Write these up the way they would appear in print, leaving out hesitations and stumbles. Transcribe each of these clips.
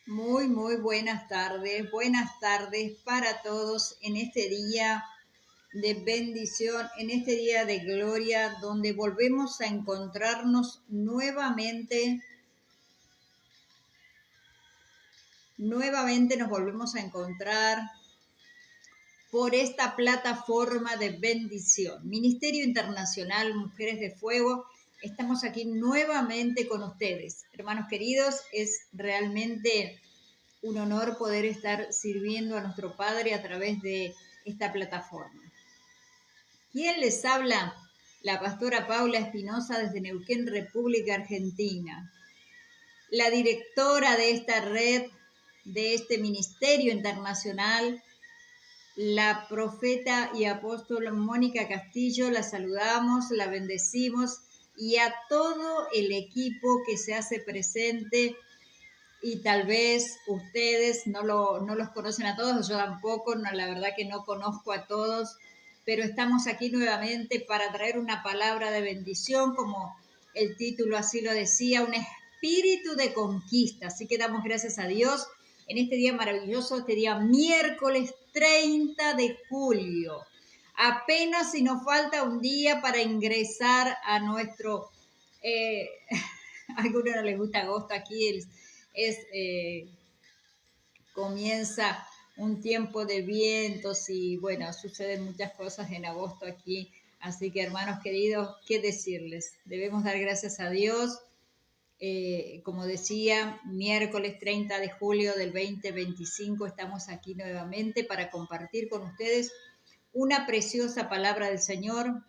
Muy buenas tardes para todos en este día de bendición, en este día de gloria, donde volvemos a encontrarnos nuevamente nos volvemos a encontrar por esta plataforma de bendición. Ministerio Internacional Mujeres de Fuego, estamos aquí nuevamente con ustedes. Hermanos queridos, es realmente un honor poder estar sirviendo a nuestro Padre a través de esta plataforma. ¿Quién les habla? La pastora Paula Espinosa desde Neuquén, República Argentina. La directora de esta red, de este ministerio internacional, la profeta y apóstol Mónica Castillo, la saludamos, la bendecimos y a todo el equipo que se hace presente. Y tal vez ustedes no los conocen a todos, yo tampoco, no, la verdad que no conozco a todos, pero estamos aquí nuevamente para traer una palabra de bendición, como el título así lo decía, un espíritu de conquista. Así que damos gracias a Dios en este día maravilloso, este día miércoles 30 de julio. Apenas si nos falta un día para ingresar a nuestro... a algunos no les gusta agosto, aquí comienza un tiempo de vientos y bueno, suceden muchas cosas en agosto aquí. Así que hermanos queridos, ¿qué decirles? Debemos dar gracias a Dios. Como decía, miércoles 30 de julio del 2025 estamos aquí nuevamente para compartir con ustedes una preciosa palabra del Señor,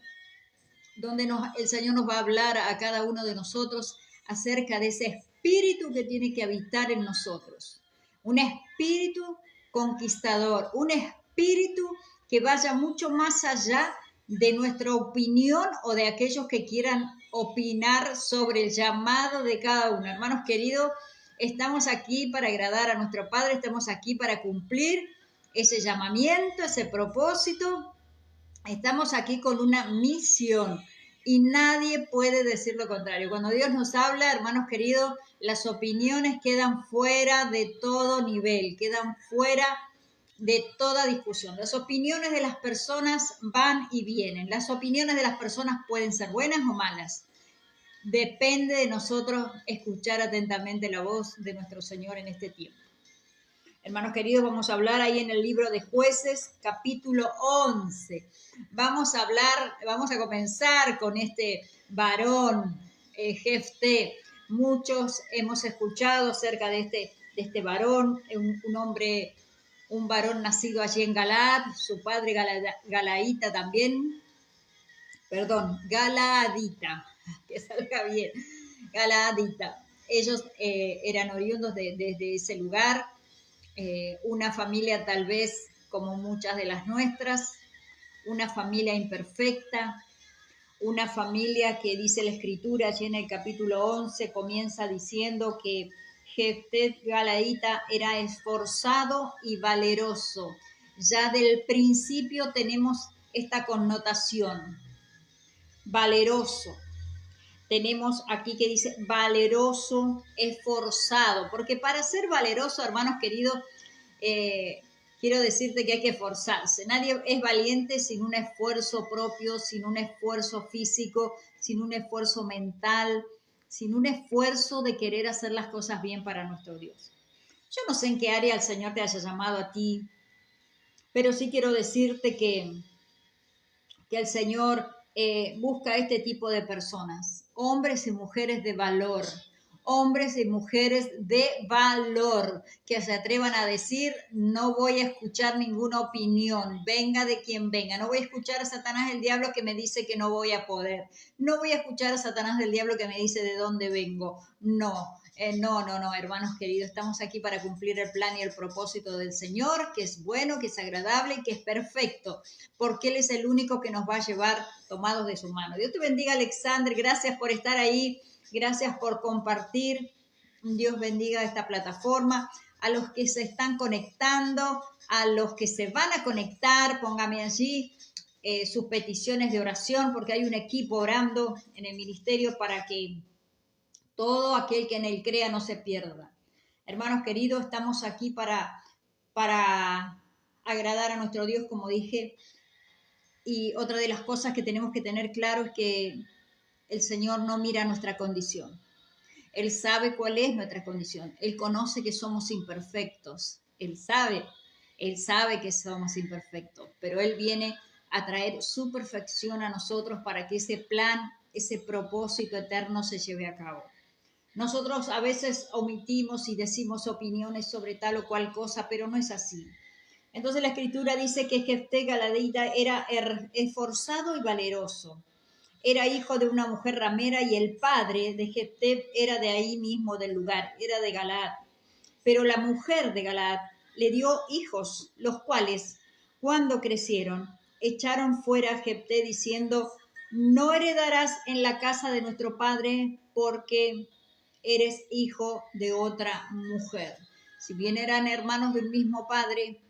donde el Señor nos va a hablar a cada uno de nosotros acerca de ese espíritu que tiene que habitar en nosotros. Un espíritu conquistador, un espíritu que vaya mucho más allá de nuestra opinión o de aquellos que quieran opinar sobre el llamado de cada uno. Hermanos queridos, estamos aquí para agradar a nuestro Padre, estamos aquí para cumplir ese llamamiento, ese propósito. Estamos aquí con una misión y nadie puede decir lo contrario. Cuando Dios nos habla, hermanos queridos, las opiniones quedan fuera de todo nivel, quedan fuera de toda discusión. Las opiniones de las personas van y vienen. Las opiniones de las personas pueden ser buenas o malas. Depende de nosotros escuchar atentamente la voz de nuestro Señor en este tiempo. Hermanos queridos, vamos a hablar ahí en el libro de Jueces, capítulo 11. Vamos a comenzar con este varón, Jefté. Muchos hemos escuchado acerca de este varón, un varón nacido allí en Galaad, su padre Galaadita también, Galaadita, que salga bien, Galaadita. Ellos eran oriundos de ese lugar. Una familia tal vez como muchas de las nuestras, una familia imperfecta, una familia que dice la escritura allí en el capítulo 11, comienza diciendo que Jefté Galaadita era esforzado y valeroso. Ya del principio tenemos esta connotación, valeroso. Tenemos aquí que dice valeroso, esforzado, porque para ser valeroso, hermanos queridos, quiero decirte que hay que esforzarse. Nadie es valiente sin un esfuerzo propio, sin un esfuerzo físico, sin un esfuerzo mental, sin un esfuerzo de querer hacer las cosas bien para nuestro Dios. Yo no sé en qué área el Señor te haya llamado a ti, pero sí quiero decirte que el Señor busca este tipo de personas, hombres y mujeres de valor, hombres y mujeres de valor, que se atrevan a decir, no voy a escuchar ninguna opinión, venga de quien venga, no voy a escuchar a Satanás el diablo que me dice que no voy a poder, no voy a escuchar a Satanás del diablo que me dice de dónde vengo, no. No, hermanos queridos, estamos aquí para cumplir el plan y el propósito del Señor, que es bueno, que es agradable y que es perfecto, porque Él es el único que nos va a llevar tomados de su mano. Dios te bendiga, Alexander, gracias por estar ahí, gracias por compartir, Dios bendiga esta plataforma, a los que se están conectando, a los que se van a conectar, póngame allí sus peticiones de oración, porque hay un equipo orando en el ministerio para que todo aquel que en él crea no se pierda. Hermanos queridos, estamos aquí para agradar a nuestro Dios, como dije. Y otra de las cosas que tenemos que tener claro es que el Señor no mira nuestra condición. Él sabe cuál es nuestra condición. Él conoce que somos imperfectos. Él sabe que somos imperfectos, pero Él viene a traer su perfección a nosotros para que ese plan, ese propósito eterno se lleve a cabo. Nosotros a veces omitimos y decimos opiniones sobre tal o cual cosa, pero no es así. Entonces la escritura dice que Jefté Galadita era esforzado y valeroso. Era hijo de una mujer ramera y el padre de Jefté era de ahí mismo del lugar, era de Galaad. Pero la mujer de Galaad le dio hijos, los cuales, cuando crecieron, echaron fuera a Jefté diciendo: no heredarás en la casa de nuestro padre porque eres hijo de otra mujer. Si bien eran hermanos del mismo padre,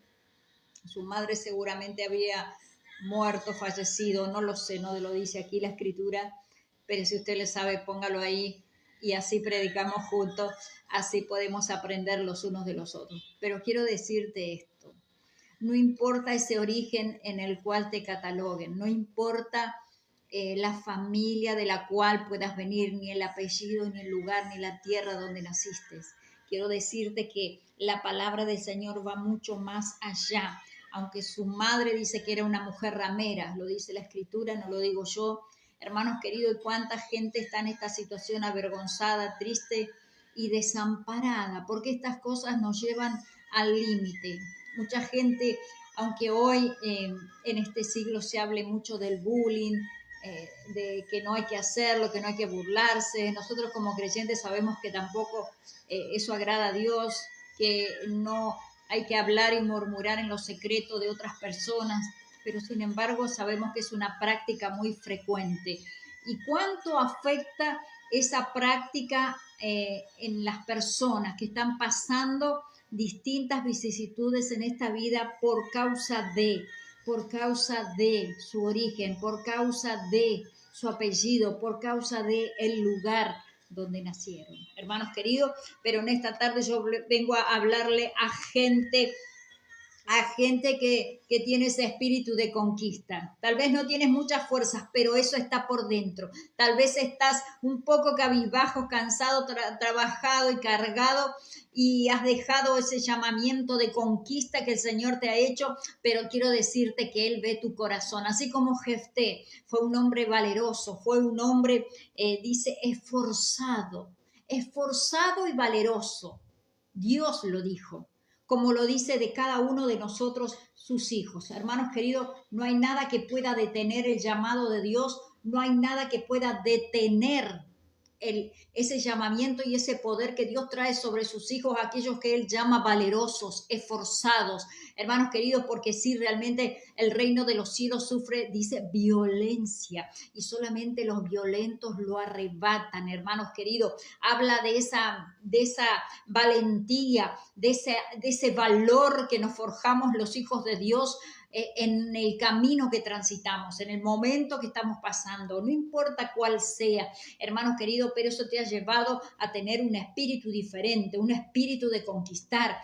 su madre seguramente había muerto, fallecido, no lo sé, no lo dice aquí la escritura, pero si usted le sabe, póngalo ahí y así predicamos juntos, así podemos aprender los unos de los otros. Pero quiero decirte esto, no importa ese origen en el cual te cataloguen, no importa la familia de la cual puedas venir, ni el apellido, ni el lugar, ni la tierra donde naciste. Quiero decirte que la palabra del Señor va mucho más allá. Aunque su madre dice que era una mujer ramera, lo dice la escritura, no lo digo yo. Hermanos queridos, ¿cuánta gente está en esta situación avergonzada, triste y desamparada? Porque estas cosas nos llevan al límite. Mucha gente, aunque hoy en este siglo se hable mucho del bullying, de que no hay que hacerlo, que no hay que burlarse, nosotros como creyentes sabemos que tampoco eso agrada a Dios, que no hay que hablar y murmurar en lo secreto de otras personas, pero sin embargo sabemos que es una práctica muy frecuente. ¿Y cuánto afecta esa práctica en las personas que están pasando distintas vicisitudes en esta vida por causa de su origen, por causa de su apellido, por causa de el lugar donde nacieron? Hermanos queridos, pero en esta tarde yo vengo a hablarle a gente que tiene ese espíritu de conquista. Tal vez no tienes muchas fuerzas, pero eso está por dentro. Tal vez estás un poco cabizbajo, cansado, trabajado y cargado y has dejado ese llamamiento de conquista que el Señor te ha hecho, pero quiero decirte que Él ve tu corazón. Así como Jefté fue un hombre valeroso, fue un hombre, dice, esforzado y valeroso. Dios lo dijo, como lo dice de cada uno de nosotros, sus hijos. Hermanos queridos, no hay nada que pueda detener el llamado de Dios, no hay nada que pueda detener ese llamamiento y ese poder que Dios trae sobre sus hijos, aquellos que Él llama valerosos, esforzados. Hermanos queridos, porque sí, realmente el reino de los cielos sufre, dice, violencia, y solamente los violentos lo arrebatan. Hermanos queridos, habla de esa valentía, de ese valor que nos forjamos los hijos de Dios en el camino que transitamos, en el momento que estamos pasando, no importa cuál sea, hermanos queridos, pero eso te ha llevado a tener un espíritu diferente, un espíritu de conquistar.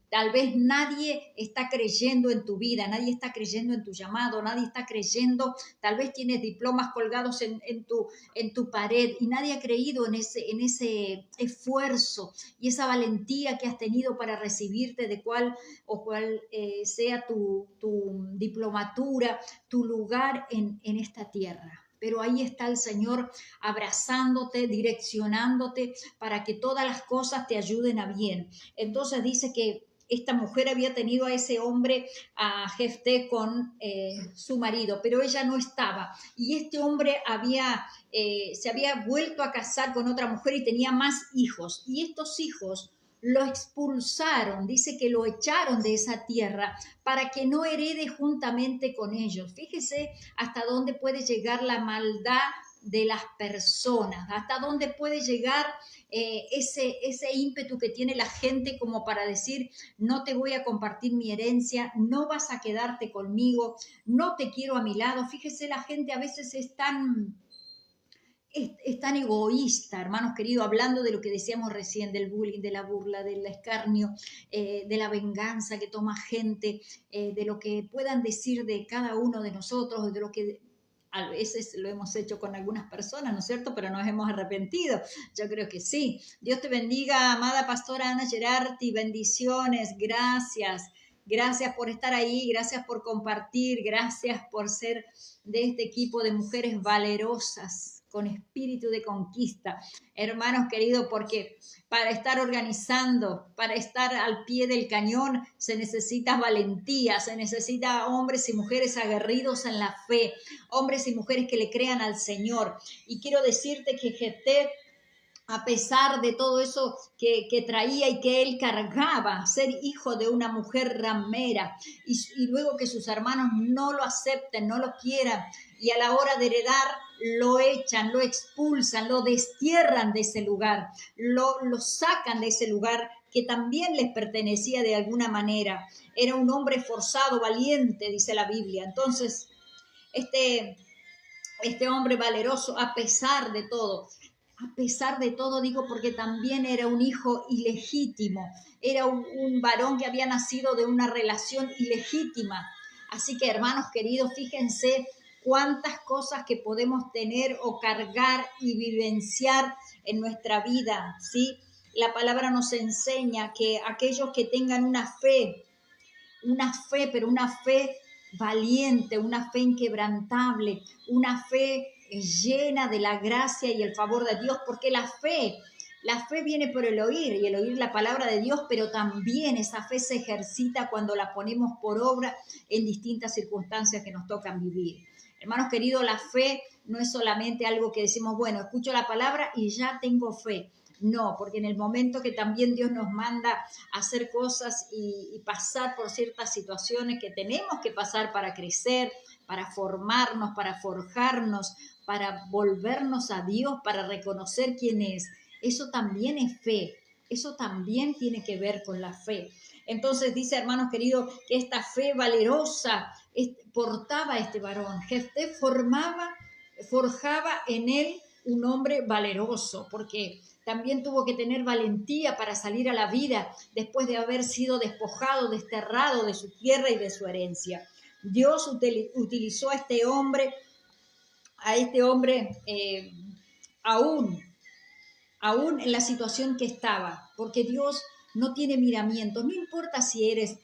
Tal vez nadie está creyendo en tu vida, nadie está creyendo en tu llamado, nadie está creyendo, tal vez tienes diplomas colgados en tu pared y nadie ha creído en ese esfuerzo y esa valentía que has tenido para recibirte de cual sea tu diplomatura, tu lugar en esta tierra. Pero ahí está el Señor abrazándote, direccionándote para que todas las cosas te ayuden a bien. Entonces dice que esta mujer había tenido a ese hombre, a Jefté, con su marido, pero ella no estaba. Y este hombre se había vuelto a casar con otra mujer y tenía más hijos. Y estos hijos lo expulsaron, dice que lo echaron de esa tierra para que no herede juntamente con ellos. Fíjese hasta dónde puede llegar la maldad de las personas, hasta dónde puede llegar ese ímpetu que tiene la gente como para decir: no te voy a compartir mi herencia, no vas a quedarte conmigo, no te quiero a mi lado. Fíjese, la gente a veces es es tan egoísta, hermanos queridos, hablando de lo que decíamos recién, del bullying, de la burla, del escarnio, de la venganza que toma gente, de lo que puedan decir de cada uno de nosotros, de lo que a veces lo hemos hecho con algunas personas, ¿no es cierto? Pero nos hemos arrepentido. Yo creo que sí. Dios te bendiga, amada pastora Ana Gerardi, bendiciones, gracias. Gracias por estar ahí, gracias por compartir, gracias por ser de este equipo de mujeres valerosas, con espíritu de conquista. Hermanos queridos, porque para estar organizando, para estar al pie del cañón, se necesita valentía, se necesita hombres y mujeres aguerridos en la fe, hombres y mujeres que le crean al Señor. Y quiero decirte que Jefté, a pesar de todo eso que traía y que él cargaba, ser hijo de una mujer ramera, y luego que sus hermanos no lo acepten, no lo quieran, y a la hora de heredar lo echan, lo expulsan, lo destierran de ese lugar, lo sacan de ese lugar que también les pertenecía de alguna manera. Era un hombre forzado, valiente, dice la Biblia. Entonces, este hombre valeroso, a pesar de todo, digo, porque también era un hijo ilegítimo, era un varón que había nacido de una relación ilegítima. Así que, hermanos queridos, fíjense cuántas cosas que podemos tener o cargar y vivenciar en nuestra vida, ¿sí? La palabra nos enseña que aquellos que tengan pero una fe valiente, una fe inquebrantable, una fe llena de la gracia y el favor de Dios, porque la fe viene por el oír y el oír la palabra de Dios, pero también esa fe se ejercita cuando la ponemos por obra en distintas circunstancias que nos tocan vivir. Hermanos queridos, la fe no es solamente algo que decimos, bueno, escucho la palabra y ya tengo fe. No, porque en el momento que también Dios nos manda a hacer cosas y pasar por ciertas situaciones que tenemos que pasar para crecer, para formarnos, para forjarnos, para volvernos a Dios, para reconocer quién es, eso también es fe, eso también tiene que ver con la fe. Entonces dice, hermanos queridos, que esta fe valerosa portaba a este varón. Jefté forjaba en él un hombre valeroso, porque también tuvo que tener valentía para salir a la vida después de haber sido despojado, desterrado de su tierra y de su herencia. Dios utilizó a este hombre aún en la situación que estaba, porque Dios no tiene miramientos, no importa si eres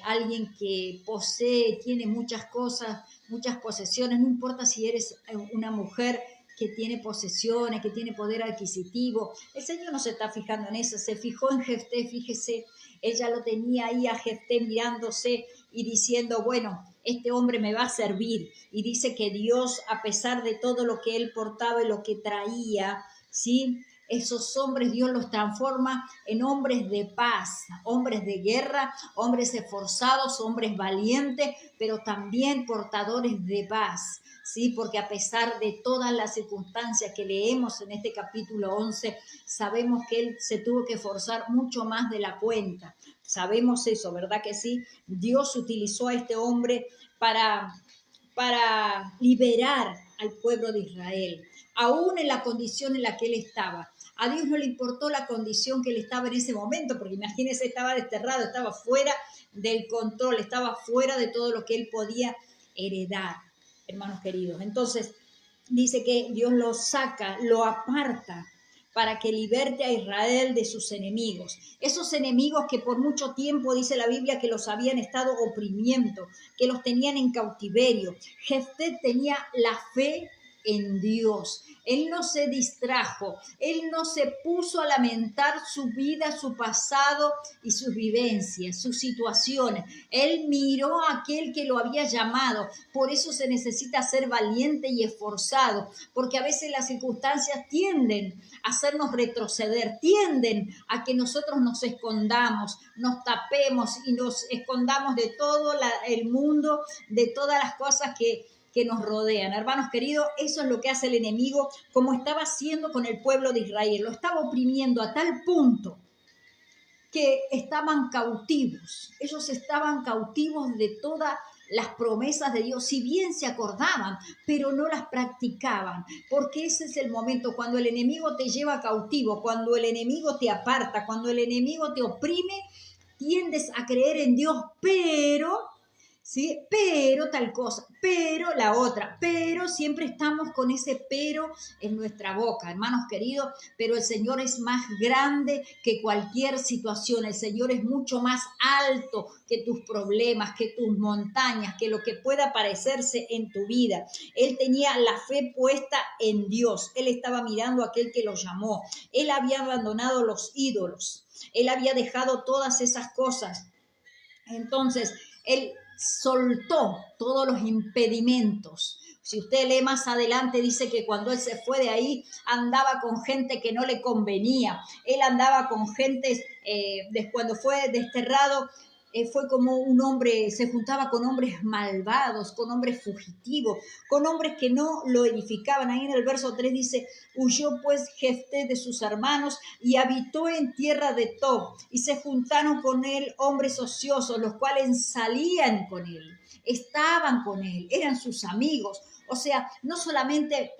alguien que posee, tiene muchas cosas, muchas posesiones, no importa si eres una mujer que tiene posesiones, que tiene poder adquisitivo. El Señor no se está fijando en eso, se fijó en Jefté, fíjese, ella lo tenía ahí a Jefté mirándose y diciendo, bueno, este hombre me va a servir. Y dice que Dios, a pesar de todo lo que él portaba y lo que traía, ¿sí?, esos hombres Dios los transforma en hombres de paz, hombres de guerra, hombres esforzados, hombres valientes, pero también portadores de paz, ¿sí? Porque a pesar de todas las circunstancias que leemos en este capítulo 11, sabemos que él se tuvo que esforzar mucho más de la cuenta. Sabemos eso, ¿verdad que sí? Dios utilizó a este hombre para liberar al pueblo de Israel, aún en la condición en la que él estaba. A Dios no le importó la condición que él estaba en ese momento, porque imagínense, estaba desterrado, estaba fuera del control, estaba fuera de todo lo que él podía heredar, hermanos queridos. Entonces, dice que Dios lo saca, lo aparta, para que liberte a Israel de sus enemigos. Esos enemigos que por mucho tiempo, dice la Biblia, que los habían estado oprimiendo, que los tenían en cautiverio. Jefté tenía la fe en Dios. Él no se distrajo, él no se puso a lamentar su vida, su pasado y sus vivencias, sus situaciones. Él miró a aquel que lo había llamado. Por eso se necesita ser valiente y esforzado, porque a veces las circunstancias tienden a hacernos retroceder, tienden a que nosotros nos escondamos, nos tapemos y nos escondamos de todo el mundo, de todas las cosas que nos rodean. Hermanos queridos, eso es lo que hace el enemigo, como estaba haciendo con el pueblo de Israel. Lo estaba oprimiendo a tal punto que estaban cautivos. Ellos estaban cautivos de toda las promesas de Dios, si bien se acordaban, pero no las practicaban, porque ese es el momento cuando el enemigo te lleva cautivo, cuando el enemigo te aparta, cuando el enemigo te oprime, tiendes a creer en Dios, pero... ¿sí? Pero tal cosa, pero la otra, pero siempre estamos con ese pero en nuestra boca, hermanos queridos, pero el Señor es más grande que cualquier situación, el Señor es mucho más alto que tus problemas, que tus montañas, que lo que pueda parecerse en tu vida. Él tenía la fe puesta en Dios, él estaba mirando a aquel que lo llamó, él había abandonado los ídolos, él había dejado todas esas cosas. Entonces, él soltó todos los impedimentos. Si usted lee más adelante, dice que cuando él se fue de ahí, andaba con gente que no le convenía. Él andaba con gente, cuando fue desterrado, fue como un hombre, se juntaba con hombres malvados, con hombres fugitivos, con hombres que no lo edificaban. Ahí en el verso 3 dice, huyó pues Jefté de sus hermanos y habitó en tierra de Tob, y se juntaron con él hombres ociosos, los cuales salían con él, estaban con él, eran sus amigos. O sea, no solamente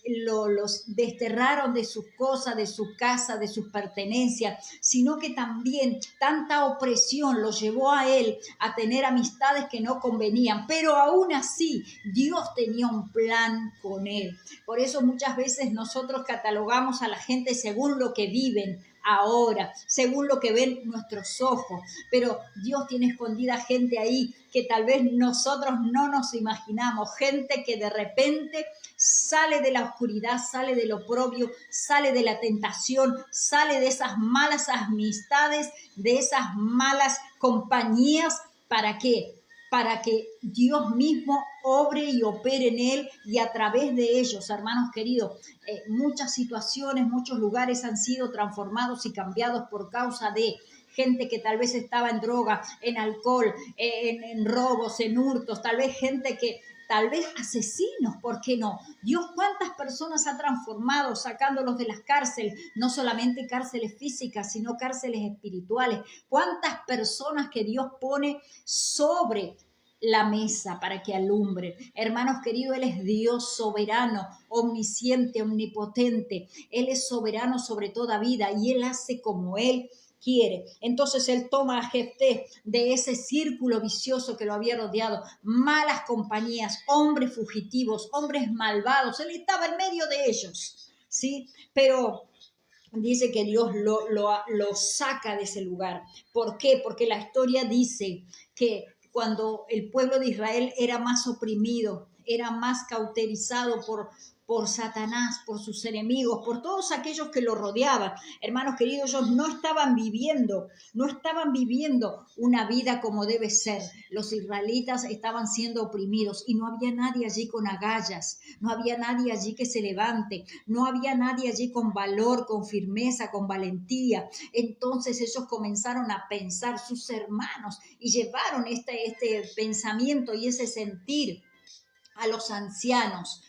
los desterraron de sus cosas, de su casa, de sus pertenencias, sino que también tanta opresión los llevó a él a tener amistades que no convenían. Pero aún así, Dios tenía un plan con él. Por eso muchas veces nosotros catalogamos a la gente según lo que viven ahora, según lo que ven nuestros ojos, pero Dios tiene escondida gente ahí que tal vez nosotros no nos imaginamos, gente que de repente sale de la oscuridad, sale del oprobio, sale de la tentación, sale de esas malas amistades, de esas malas compañías. ¿Para qué? Para que Dios mismo obre y opere en él y a través de ellos, hermanos queridos. Muchas situaciones, muchos lugares han sido transformados y cambiados por causa de gente que tal vez estaba en droga, en alcohol, en robos, en hurtos, tal vez gente que... Tal vez asesinos, ¿por qué no? Dios, ¿cuántas personas ha transformado sacándolos de las cárceles? No solamente cárceles físicas, sino cárceles espirituales. ¿Cuántas personas que Dios pone sobre la mesa para que alumbren? Hermanos queridos, Él es Dios soberano, omnisciente, omnipotente. Él es soberano sobre toda vida y Él hace como Él quiere. Entonces él toma a Jefté de ese círculo vicioso que lo había rodeado, malas compañías, hombres fugitivos, hombres malvados. Él estaba en medio de ellos, ¿sí? Pero dice que Dios lo saca de ese lugar. ¿Por qué? Porque la historia dice que cuando el pueblo de Israel era más oprimido, era más cauterizado por Satanás, por sus enemigos, por todos aquellos que lo rodeaban. Hermanos queridos, ellos no estaban viviendo una vida como debe ser. Los israelitas estaban siendo oprimidos y no había nadie allí con agallas, no había nadie allí que se levante, no había nadie allí con valor, con firmeza, con valentía. Entonces ellos comenzaron a pensar, sus hermanos, y llevaron este pensamiento y ese sentir a los ancianos,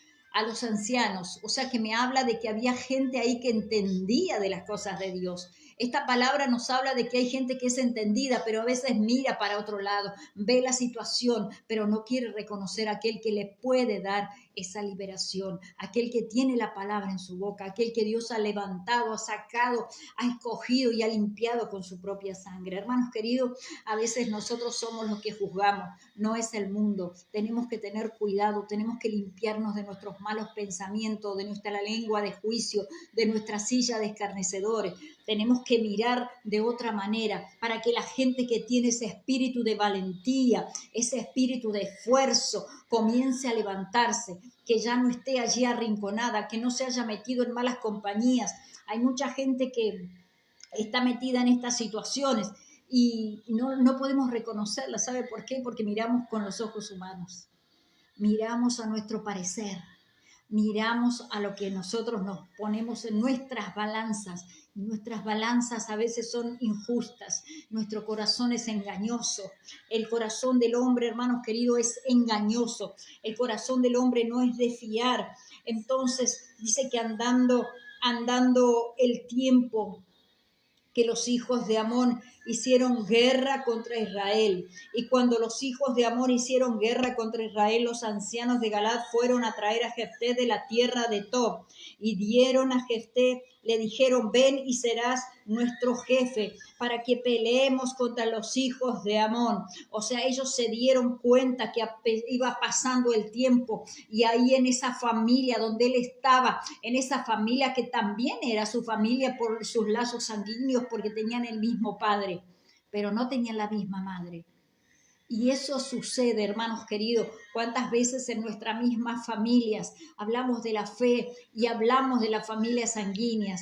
o sea que me habla de que había gente ahí que entendía de las cosas de Dios. Esta palabra nos habla de que hay gente que es entendida, pero a veces mira para otro lado, ve la situación, pero no quiere reconocer a aquel que le puede dar esa liberación, aquel que tiene la palabra en su boca, aquel que Dios ha levantado, ha sacado, ha escogido y ha limpiado con su propia sangre. Hermanos queridos, a veces nosotros somos los que juzgamos, no es el mundo. Tenemos que tener cuidado, tenemos que limpiarnos de nuestros malos pensamientos, de nuestra lengua de juicio, de nuestra silla de escarnecedores. Tenemos que mirar de otra manera para que la gente que tiene ese espíritu de valentía, ese espíritu de esfuerzo, comience a levantarse, que ya no esté allí arrinconada, que no se haya metido en malas compañías. Hay mucha gente que está metida en estas situaciones y no podemos reconocerla. ¿Sabe por qué? Porque miramos con los ojos humanos, miramos a nuestro parecer, miramos a lo que nosotros nos ponemos en nuestras balanzas. Nuestras balanzas a veces son injustas, nuestro corazón es engañoso, el corazón del hombre, hermanos queridos, es engañoso, el corazón del hombre no es de fiar. Entonces dice que andando el tiempo, que los hijos de Amón hicieron guerra contra Israel. Y cuando los hijos de Amón hicieron guerra contra Israel, los ancianos de Galaad fueron a traer a Jefté de la tierra de Tob. Y dieron a Jefté, le dijeron, ven y serás nuestro jefe para que peleemos contra los hijos de Amón. O sea, ellos se dieron cuenta que iba pasando el tiempo y ahí en esa familia donde él estaba, en esa familia que también era su familia por sus lazos sanguíneos, porque tenían el mismo padre, pero no tenían la misma madre. Y eso sucede, hermanos queridos, cuántas veces en nuestras mismas familias hablamos de la fe y hablamos de las familias sanguíneas.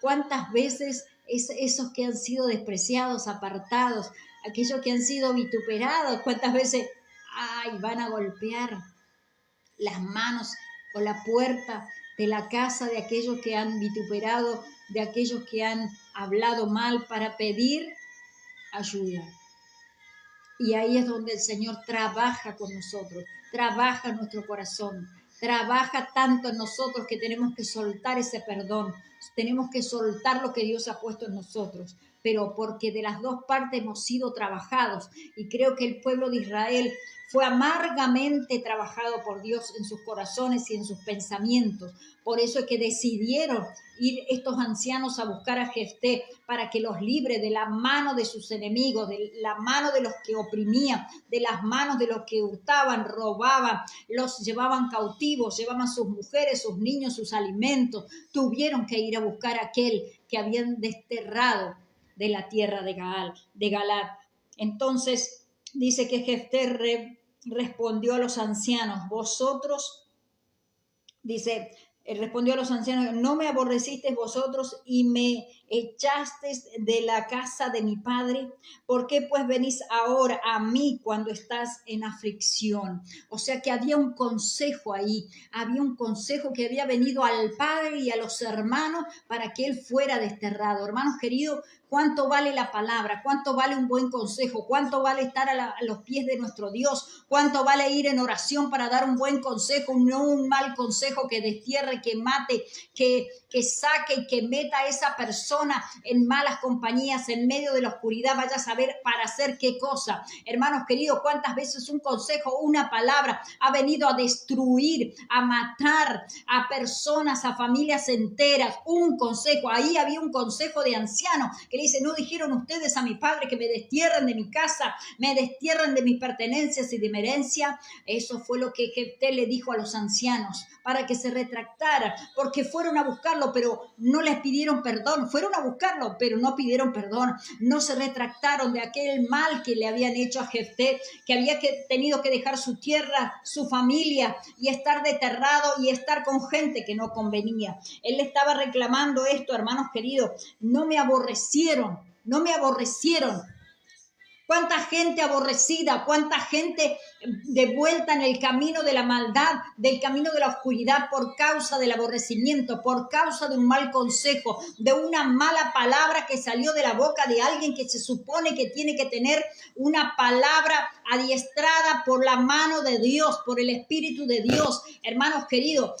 Cuántas veces esos que han sido despreciados, apartados, aquellos que han sido vituperados, cuántas veces van a golpear las manos o la puerta de la casa de aquellos que han vituperado, de aquellos que han hablado mal para pedir ayuda. Y ahí es donde el Señor trabaja con nosotros, trabaja en nuestro corazón, trabaja tanto en nosotros que tenemos que soltar ese perdón, tenemos que soltar lo que Dios ha puesto en nosotros, pero porque de las dos partes hemos sido trabajados y creo que el pueblo de Israel fue amargamente trabajado por Dios en sus corazones y en sus pensamientos. Por eso es que decidieron ir estos ancianos a buscar a Jefté para que los libre de la mano de sus enemigos, de la mano de los que oprimían, de las manos de los que hurtaban, robaban, los llevaban cautivos, llevaban sus mujeres, sus niños, sus alimentos. Tuvieron que ir a buscar a aquel que habían desterrado de la tierra de Galaad. Entonces dice que Jefté respondió a los ancianos, respondió a los ancianos, no me aborrecisteis vosotros y me echasteis de la casa de mi padre. ¿Por qué pues venís ahora a mí cuando estás en aflicción? O sea que había un consejo ahí, había un consejo que había venido al padre y a los hermanos para que él fuera desterrado. Hermanos queridos, ¿cuánto vale la palabra? ¿Cuánto vale un buen consejo? ¿Cuánto vale estar a los pies de nuestro Dios? ¿Cuánto vale ir en oración para dar un buen consejo, no un mal consejo que destierre, que mate, que saque y que meta a esa persona en malas compañías, en medio de la oscuridad, vaya a saber para hacer qué cosa? Hermanos queridos, ¿cuántas veces un consejo, una palabra ha venido a destruir, a matar a personas, a familias enteras? Un consejo, ahí había un consejo de anciano que le dice, ¿no dijeron ustedes a mi padre que me destierren de mi casa, me destierren de mis pertenencias y de mi herencia? Eso fue lo que Jefté le dijo a los ancianos para que se retractaran, porque fueron a buscarlo, pero no les pidieron perdón. Fueron a buscarlo, pero no pidieron perdón. No se retractaron de aquel mal que le habían hecho a Jefté, que había tenido que dejar su tierra, su familia y estar desterrado y estar con gente que no convenía. Él le estaba reclamando esto, hermanos queridos, no me aborrecieron. Cuánta gente aborrecida, cuánta gente de vuelta en el camino de la maldad, del camino de la oscuridad por causa del aborrecimiento, por causa de un mal consejo, de una mala palabra que salió de la boca de alguien que se supone que tiene que tener una palabra adiestrada por la mano de Dios, por el Espíritu de Dios. Hermanos queridos,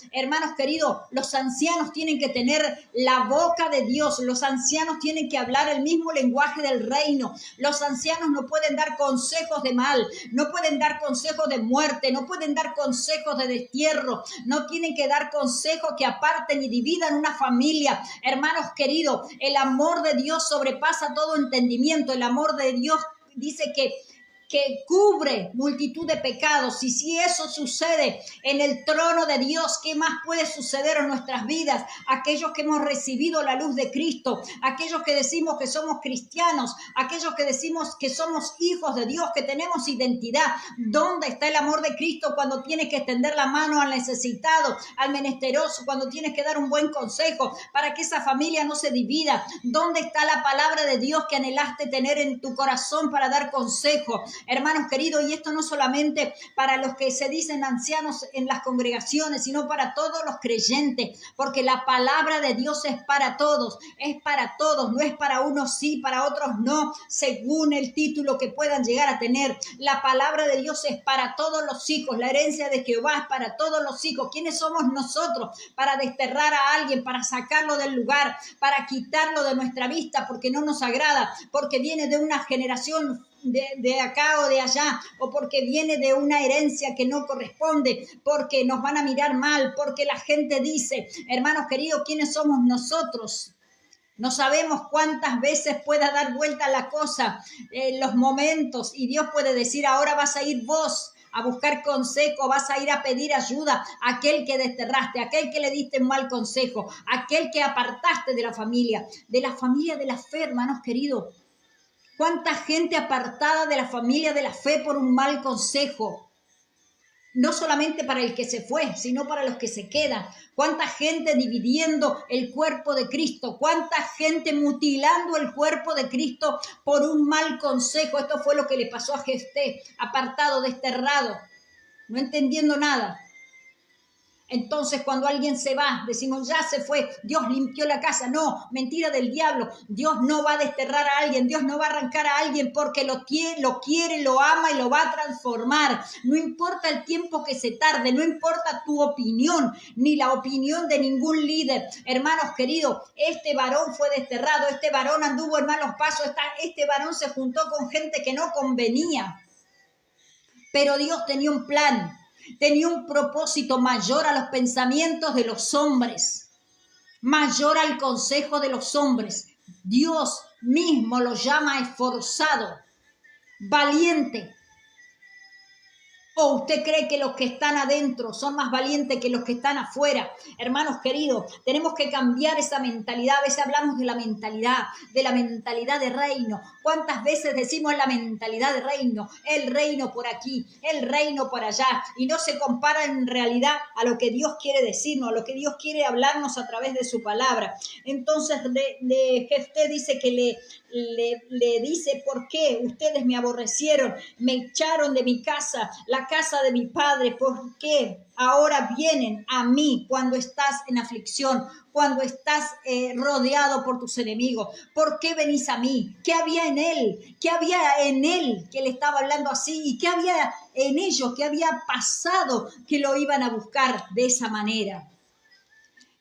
los ancianos tienen que tener la boca de Dios, los ancianos tienen que hablar el mismo lenguaje del reino. Los ancianos no pueden dar consejos de mal, no pueden dar consejos de muerte, no pueden dar consejos de destierro, no tienen que dar consejos que aparten y dividan una familia. Hermanos queridos, el amor de Dios sobrepasa todo entendimiento. El amor de Dios dice que cubre multitud de pecados. Y si eso sucede en el trono de Dios, ¿qué más puede suceder en nuestras vidas? Aquellos que hemos recibido la luz de Cristo, aquellos que decimos que somos cristianos, aquellos que decimos que somos hijos de Dios, que tenemos identidad. ¿Dónde está el amor de Cristo cuando tienes que extender la mano al necesitado, al menesteroso, cuando tienes que dar un buen consejo para que esa familia no se divida? ¿Dónde está la palabra de Dios que anhelaste tener en tu corazón para dar consejo? hermanos queridos, y esto no solamente para los que se dicen ancianos en las congregaciones, sino para todos los creyentes, porque la palabra de Dios es para todos, no es para unos sí, para otros no, según el título que puedan llegar a tener. La palabra de Dios es para todos los hijos, la herencia de Jehová es para todos los hijos. ¿Quiénes somos nosotros para desterrar a alguien, para sacarlo del lugar, para quitarlo de nuestra vista porque no nos agrada, porque viene de una generación de acá o de allá, o porque viene de una herencia que no corresponde, porque nos van a mirar mal, porque la gente dice? Hermanos queridos, ¿quiénes somos nosotros? No sabemos cuántas veces pueda dar vuelta la cosa, los momentos, y Dios puede decir: ahora vas a ir vos a buscar consejo, vas a ir a pedir ayuda a aquel que desterraste, a aquel que le diste un mal consejo, a aquel que apartaste de la familia de la fe, hermanos queridos. ¿Cuánta gente apartada de la familia de la fe por un mal consejo? No solamente para el que se fue, sino para los que se quedan. ¿Cuánta gente dividiendo el cuerpo de Cristo? ¿Cuánta gente mutilando el cuerpo de Cristo por un mal consejo? Esto fue lo que le pasó a Jefté, apartado, desterrado, no entendiendo nada. Entonces, cuando alguien se va, decimos: ya se fue, Dios limpió la casa. No, mentira del diablo. Dios no va a desterrar a alguien, Dios no va a arrancar a alguien porque lo quiere, lo ama y lo va a transformar. No importa el tiempo que se tarde, no importa tu opinión, ni la opinión de ningún líder. Hermanos queridos, este varón fue desterrado, este varón anduvo en malos pasos, este varón se juntó con gente que no convenía. Pero Dios tenía un plan. Tenía un propósito mayor a los pensamientos de los hombres, mayor al consejo de los hombres. Dios mismo lo llama esforzado, valiente. ¿O usted cree que los que están adentro son más valientes que los que están afuera? Hermanos queridos, tenemos que cambiar esa mentalidad. A veces hablamos de la mentalidad de reino. ¿Cuántas veces decimos la mentalidad de reino? El reino por aquí, el reino por allá. Y no se compara en realidad a lo que Dios quiere decirnos, a lo que Dios quiere hablarnos a través de su palabra. Entonces Jefté dice que le dice: ¿por qué ustedes me aborrecieron? Me echaron de mi casa, la casa de mi padre. ¿Por qué ahora vienen a mí cuando estás en aflicción, cuando estás rodeado por tus enemigos? ¿Por qué venís a mí? ¿Qué había en él? ¿Qué había en él que le estaba hablando así? ¿Y qué había en ellos? ¿Qué había pasado que lo iban a buscar de esa manera?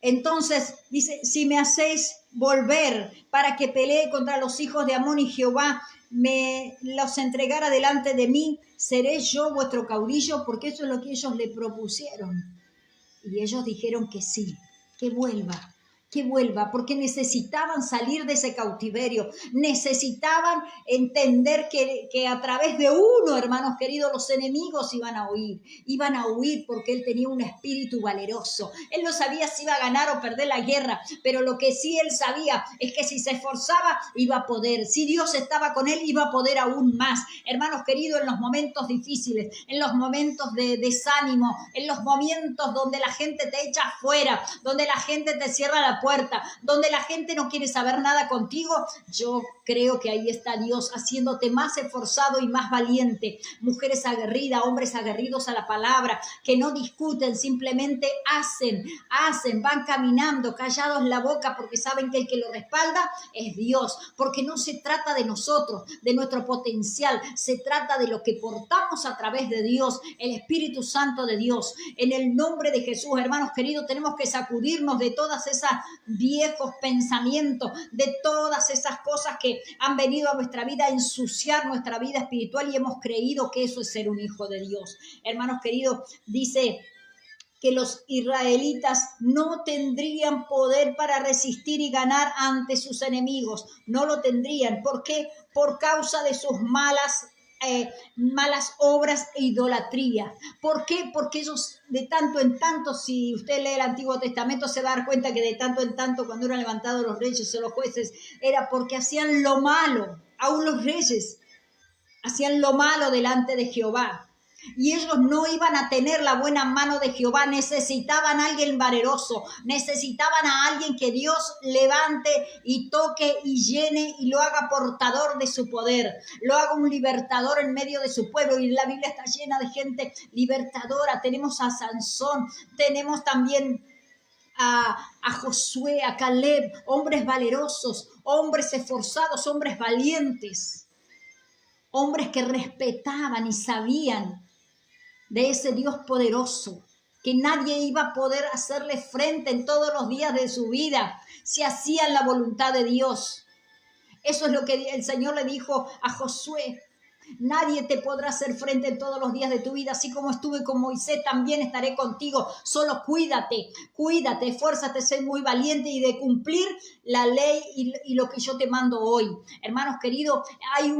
Entonces dice: si me hacéis volver para que pelee contra los hijos de Amón y Jehová me los entregara delante de mí, ¿seré yo vuestro caudillo? Porque eso es lo que ellos le propusieron. Y ellos dijeron que sí, que vuelva, porque necesitaban salir de ese cautiverio, necesitaban entender que a través de uno, hermanos queridos, los enemigos iban a huir porque él tenía un espíritu valeroso. Él no sabía si iba a ganar o perder la guerra, pero lo que sí él sabía es que si se esforzaba iba a poder, si Dios estaba con él iba a poder aún más. Hermanos queridos, en los momentos difíciles, en los momentos de desánimo, en los momentos donde la gente te echa afuera, donde la gente te cierra la puerta, donde la gente no quiere saber nada contigo, yo creo que ahí está Dios haciéndote más esforzado y más valiente. Mujeres aguerridas, hombres aguerridos a la palabra, que no discuten, simplemente hacen, van caminando callados la boca porque saben que el que lo respalda es Dios, porque no se trata de nosotros, de nuestro potencial, se trata de lo que portamos a través de Dios, el Espíritu Santo de Dios. En el nombre de Jesús, hermanos queridos, tenemos que sacudirnos de todas esas viejos pensamientos, de todas esas cosas que han venido a nuestra vida a ensuciar nuestra vida espiritual y hemos creído que eso es ser un hijo de Dios. Hermanos queridos, dice que los israelitas no tendrían poder para resistir y ganar ante sus enemigos. No lo tendrían. ¿Por qué? Por causa de sus malas obras e idolatría. ¿Por qué? Porque ellos de tanto en tanto, si usted lee el Antiguo Testamento, se va a dar cuenta que de tanto en tanto, cuando eran levantados los reyes o los jueces, era porque hacían lo malo. Aún los reyes hacían lo malo delante de Jehová. Y ellos no iban a tener la buena mano de Jehová, necesitaban a alguien valeroso, necesitaban a alguien que Dios levante y toque y llene y lo haga portador de su poder, lo haga un libertador en medio de su pueblo. Y la Biblia está llena de gente libertadora. Tenemos a Sansón, tenemos también a Josué, a Caleb, hombres valerosos, hombres esforzados, hombres valientes, hombres que respetaban y sabían de ese Dios poderoso, que nadie iba a poder hacerle frente en todos los días de su vida si hacían la voluntad de Dios. Eso es lo que el Señor le dijo a Josué. Nadie te podrá hacer frente en todos los días de tu vida. Así como estuve con Moisés, también estaré contigo. Solo cuídate, esfuérzate, sé muy valiente y de cumplir la ley y lo que yo te mando hoy. Hermanos queridos, hay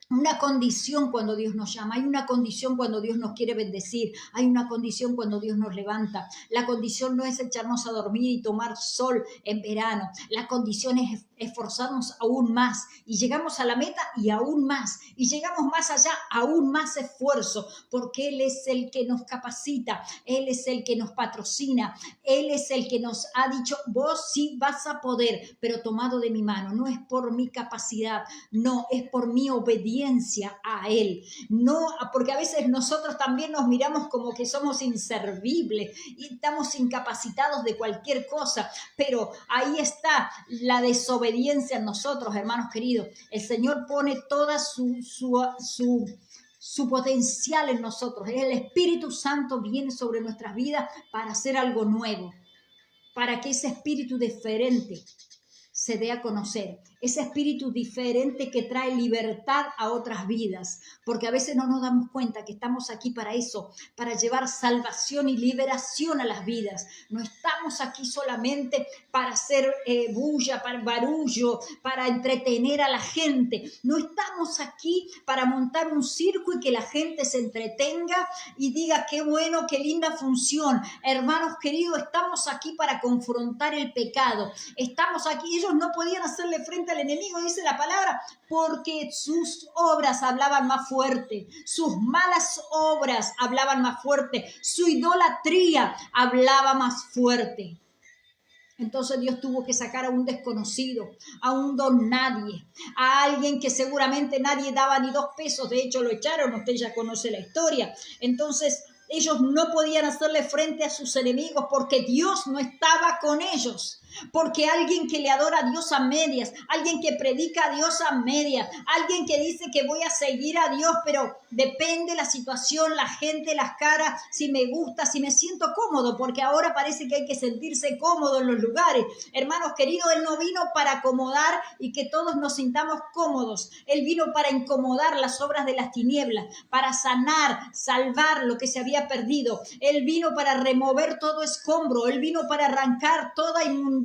una condición cuando Dios nos llama, hay una condición cuando Dios nos quiere bendecir, hay una condición cuando Dios nos levanta. La condición no es echarnos a dormir y tomar sol en verano. La condición es esforzarnos aún más y llegamos a la meta y aún más y llegamos más allá, aún más esfuerzo, porque Él es el que nos capacita, Él es el que nos patrocina, Él es el que nos ha dicho, vos sí vas a poder, pero tomado de mi mano. No es por mi capacidad, no, es por mi obediencia a Él. No, porque a veces nosotros también nos miramos como que somos inservibles y estamos incapacitados de cualquier cosa, pero ahí está la desobediencia en nosotros, hermanos queridos. El Señor pone toda su potencial en nosotros. El Espíritu Santo viene sobre nuestras vidas para hacer algo nuevo, para que ese espíritu diferente se dé a conocer, ese espíritu diferente que trae libertad a otras vidas, porque a veces no nos damos cuenta que estamos aquí para eso, para llevar salvación y liberación a las vidas. No estamos aquí solamente para hacer bulla, para barullo, para entretener a la gente. No estamos aquí para montar un circo y que la gente se entretenga y diga qué bueno, qué linda función. Hermanos queridos, estamos aquí para confrontar el pecado. Estamos aquí, ellos no podían hacerle frente al enemigo, dice la palabra, porque sus obras hablaban más fuerte, sus malas obras hablaban más fuerte, su idolatría hablaba más fuerte. Entonces Dios tuvo que sacar a un desconocido, a un don nadie, a alguien que seguramente nadie daba ni 2 pesos, de hecho lo echaron, usted ya conoce la historia. Entonces ellos no podían hacerle frente a sus enemigos porque Dios no estaba con ellos. Porque alguien que le adora a Dios a medias, alguien que predica a Dios a medias, alguien que dice que voy a seguir a Dios, pero depende la situación, la gente, las caras, si me gusta, si me siento cómodo, porque ahora parece que hay que sentirse cómodo en los lugares. Hermanos queridos, Él no vino para acomodar y que todos nos sintamos cómodos. Él vino para incomodar las obras de las tinieblas, para sanar, salvar lo que se había perdido. Él vino para remover todo escombro, Él vino para arrancar toda inmundicia.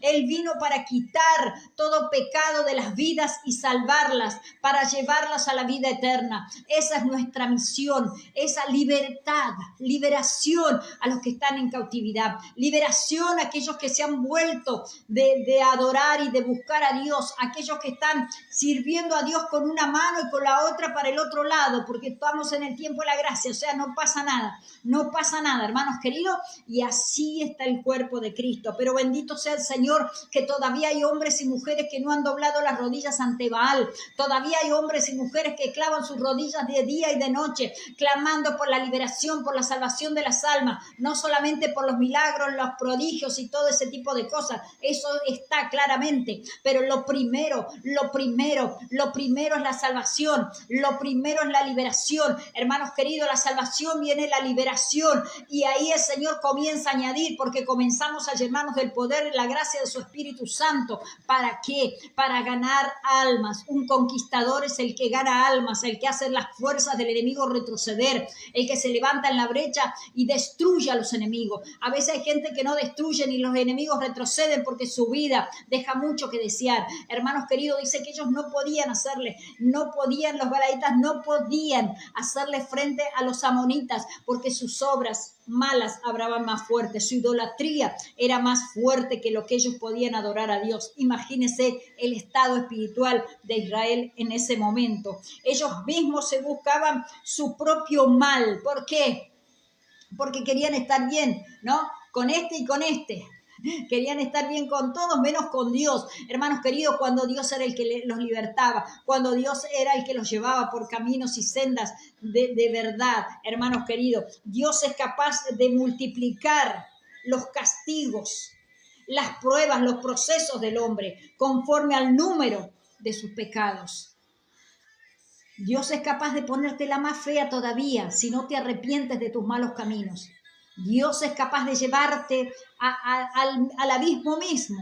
Él vino para quitar todo pecado de las vidas y salvarlas, para llevarlas a la vida eterna. Esa es nuestra misión, esa libertad, liberación a los que están en cautividad, liberación a aquellos que se han vuelto de adorar y de buscar a Dios, aquellos que están sirviendo a Dios con una mano y con la otra para el otro lado, porque estamos en el tiempo de la gracia, o sea, no pasa nada, hermanos queridos, y así está el cuerpo de Cristo. Pero bendito sea el Señor, que todavía hay hombres y mujeres que no han doblado las rodillas ante Baal. Todavía hay hombres y mujeres que clavan sus rodillas de día y de noche, clamando por la liberación, por la salvación de las almas, no solamente por los milagros, los prodigios y todo ese tipo de cosas. Eso está claramente, pero lo primero es la salvación, lo primero es la liberación. Hermanos queridos, la salvación viene la liberación, y ahí el Señor comienza a añadir, porque comenzamos a llenarnos del poder, la gracia de su Espíritu Santo. ¿Para qué? Para ganar almas. Un conquistador es el que gana almas, el que hace las fuerzas del enemigo retroceder, el que se levanta en la brecha y destruye a los enemigos. A veces hay gente que no destruye ni los enemigos retroceden porque su vida deja mucho que desear. Hermanos queridos, dice que ellos no podían, los galaitas no podían hacerle frente a los amonitas, malas, porque sus obras malas obraban más fuerte, su idolatría era más fuerte que lo que ellos podían adorar a Dios. Imagínense el estado espiritual de Israel en ese momento. Ellos mismos se buscaban su propio mal. ¿Por qué? Porque querían estar bien, ¿no? Con este y con este. Querían estar bien con todos, menos con Dios. Hermanos queridos, cuando Dios era el que los libertaba, cuando Dios era el que los llevaba por caminos y sendas de verdad, hermanos queridos, Dios es capaz de multiplicar los castigos, las pruebas, los procesos del hombre, conforme al número de sus pecados. Dios es capaz de ponerte la más fea todavía si no te arrepientes de tus malos caminos. Dios es capaz de llevarte al abismo mismo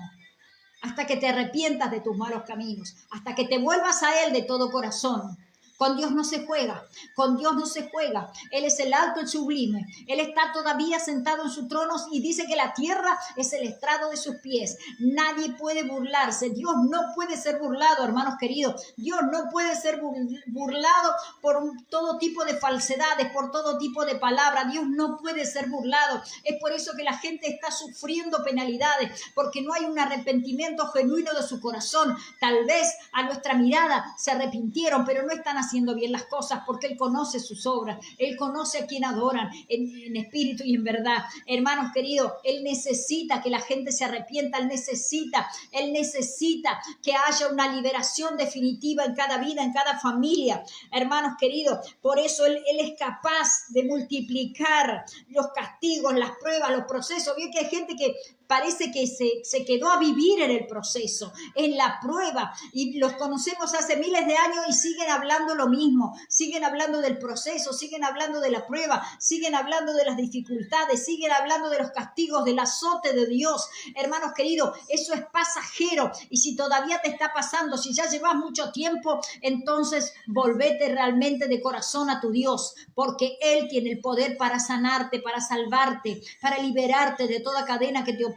hasta que te arrepientas de tus malos caminos, hasta que te vuelvas a Él de todo corazón. Con Dios no se juega, con Dios no se juega. Él es el alto, el sublime. Él está todavía sentado en su trono y dice que la tierra es el estrado de sus pies. Nadie puede burlarse. Dios no puede ser burlado, hermanos queridos. Dios no puede ser burlado por todo tipo de falsedades, por todo tipo de palabras. Dios no puede ser burlado. Es por eso que la gente está sufriendo penalidades, porque no hay un arrepentimiento genuino de su corazón. Tal vez a nuestra mirada se arrepintieron, pero no están haciendo bien las cosas, porque Él conoce sus obras, Él conoce a quien adoran en espíritu y en verdad. Hermanos queridos, Él necesita que la gente se arrepienta, Él necesita que haya una liberación definitiva en cada vida, en cada familia. Hermanos queridos, por eso Él es capaz de multiplicar los castigos, las pruebas, los procesos. Bien que hay gente que parece que se quedó a vivir en el proceso, en la prueba, y los conocemos hace miles de años y siguen hablando lo mismo, siguen hablando del proceso, siguen hablando de la prueba, siguen hablando de las dificultades, siguen hablando de los castigos, del azote de Dios. Hermanos queridos, eso es pasajero, y si todavía te está pasando, si ya llevas mucho tiempo, entonces volvete realmente de corazón a tu Dios, porque Él tiene el poder para sanarte, para salvarte, para liberarte de toda cadena que te oprime.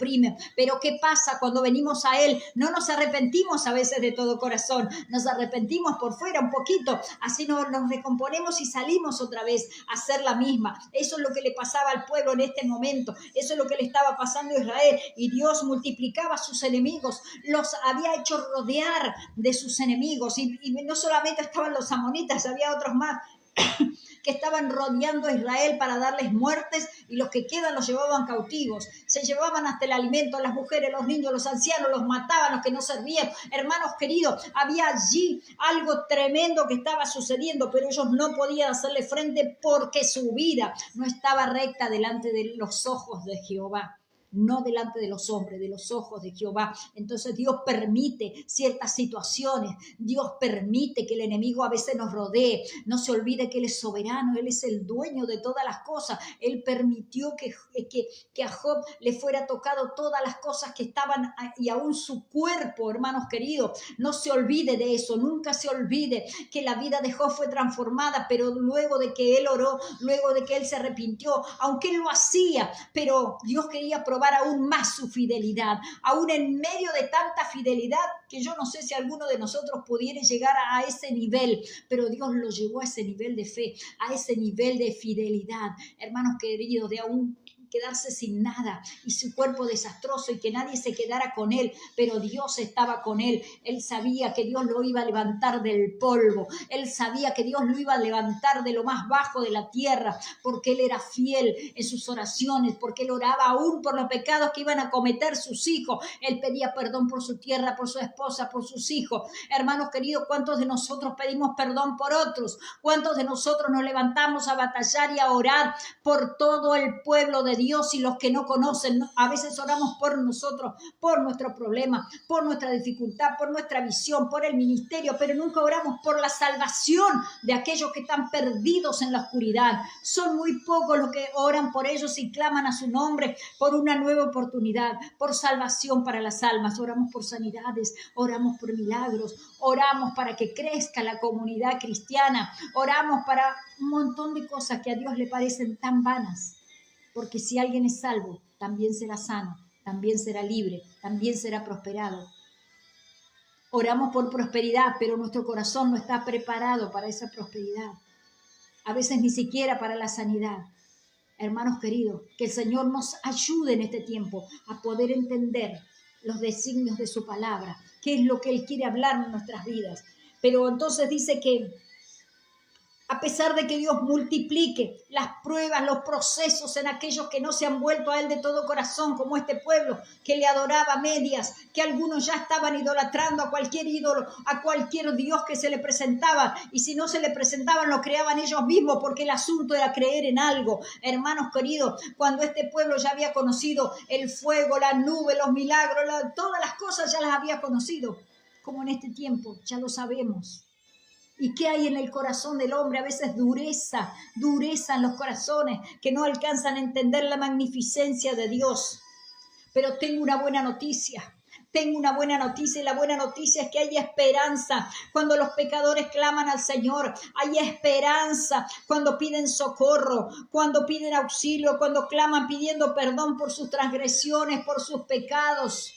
Pero ¿qué pasa cuando venimos a Él? No nos arrepentimos a veces de todo corazón, nos arrepentimos por fuera un poquito, así nos recomponemos y salimos otra vez a hacer la misma. Eso es lo que le pasaba al pueblo en este momento, eso es lo que le estaba pasando a Israel, y Dios multiplicaba a sus enemigos, los había hecho rodear de sus enemigos, y no solamente estaban los amonitas, había otros más que estaban rodeando a Israel para darles muertes, y los que quedan los llevaban cautivos, se llevaban hasta el alimento, las mujeres, los niños, los ancianos, los mataban, los que no servían. Hermanos queridos, había allí algo tremendo que estaba sucediendo, pero ellos no podían hacerle frente porque su vida no estaba recta delante de los ojos de Jehová. No delante de los hombres, de los ojos de Jehová. Entonces Dios permite ciertas situaciones, Dios permite que el enemigo a veces nos rodee. No se olvide que Él es soberano, Él es el dueño de todas las cosas. Él permitió que a Job le fuera tocado todas las cosas que estaban, y aún su cuerpo, hermanos queridos. No se olvide de eso, nunca se olvide que la vida de Job fue transformada, pero luego de que él oró, luego de que él se arrepintió, aunque él lo hacía, pero Dios quería probar aún más su fidelidad, aún en medio de tanta fidelidad que yo no sé si alguno de nosotros pudiera llegar a ese nivel, pero Dios lo llevó a ese nivel de fe, a ese nivel de fidelidad, hermanos queridos, de aún quedarse sin nada y su cuerpo desastroso y que nadie se quedara con él, pero Dios estaba con él. Él sabía que Dios lo iba a levantar del polvo, él sabía que Dios lo iba a levantar de lo más bajo de la tierra, porque él era fiel en sus oraciones, porque él oraba aún por los pecados que iban a cometer sus hijos. Él pedía perdón por su tierra, por su esposa, por sus hijos. Hermanos queridos, ¿cuántos de nosotros pedimos perdón por otros? ¿Cuántos de nosotros nos levantamos a batallar y a orar por todo el pueblo de Dios y los que no conocen? A veces oramos por nosotros, por nuestro problema, por nuestra dificultad, por nuestra visión, por el ministerio, pero nunca oramos por la salvación de aquellos que están perdidos en la oscuridad. Son muy pocos los que oran por ellos y claman a su nombre por una nueva oportunidad, por salvación para las almas. Oramos por sanidades, oramos por milagros, oramos para que crezca la comunidad cristiana, oramos para un montón de cosas que a Dios le parecen tan vanas. Porque si alguien es salvo, también será sano, también será libre, también será prosperado. Oramos por prosperidad, pero nuestro corazón no está preparado para esa prosperidad. a veces ni siquiera para la sanidad. Hermanos queridos, que el Señor nos ayude en este tiempo a poder entender los designios de su palabra, qué es lo que Él quiere hablar en nuestras vidas. Pero entonces dice que a pesar de que Dios multiplique las pruebas, los procesos en aquellos que no se han vuelto a Él de todo corazón, como este pueblo que le adoraba a medias, que algunos ya estaban idolatrando a cualquier ídolo, a cualquier Dios que se le presentaba, y si no se le presentaban lo creaban ellos mismos, porque el asunto era creer en algo. Hermanos queridos, cuando este pueblo ya había conocido el fuego, la nube, los milagros, todas las cosas ya las había conocido, como en este tiempo, ya lo sabemos. ¿Y qué hay en el corazón del hombre? A veces dureza en los corazones, que no alcanzan a entender la magnificencia de Dios. Pero tengo una buena noticia. Y la buena noticia es que hay esperanza cuando los pecadores claman al Señor. Hay esperanza cuando piden socorro, cuando piden auxilio, cuando claman pidiendo perdón por sus transgresiones, por sus pecados.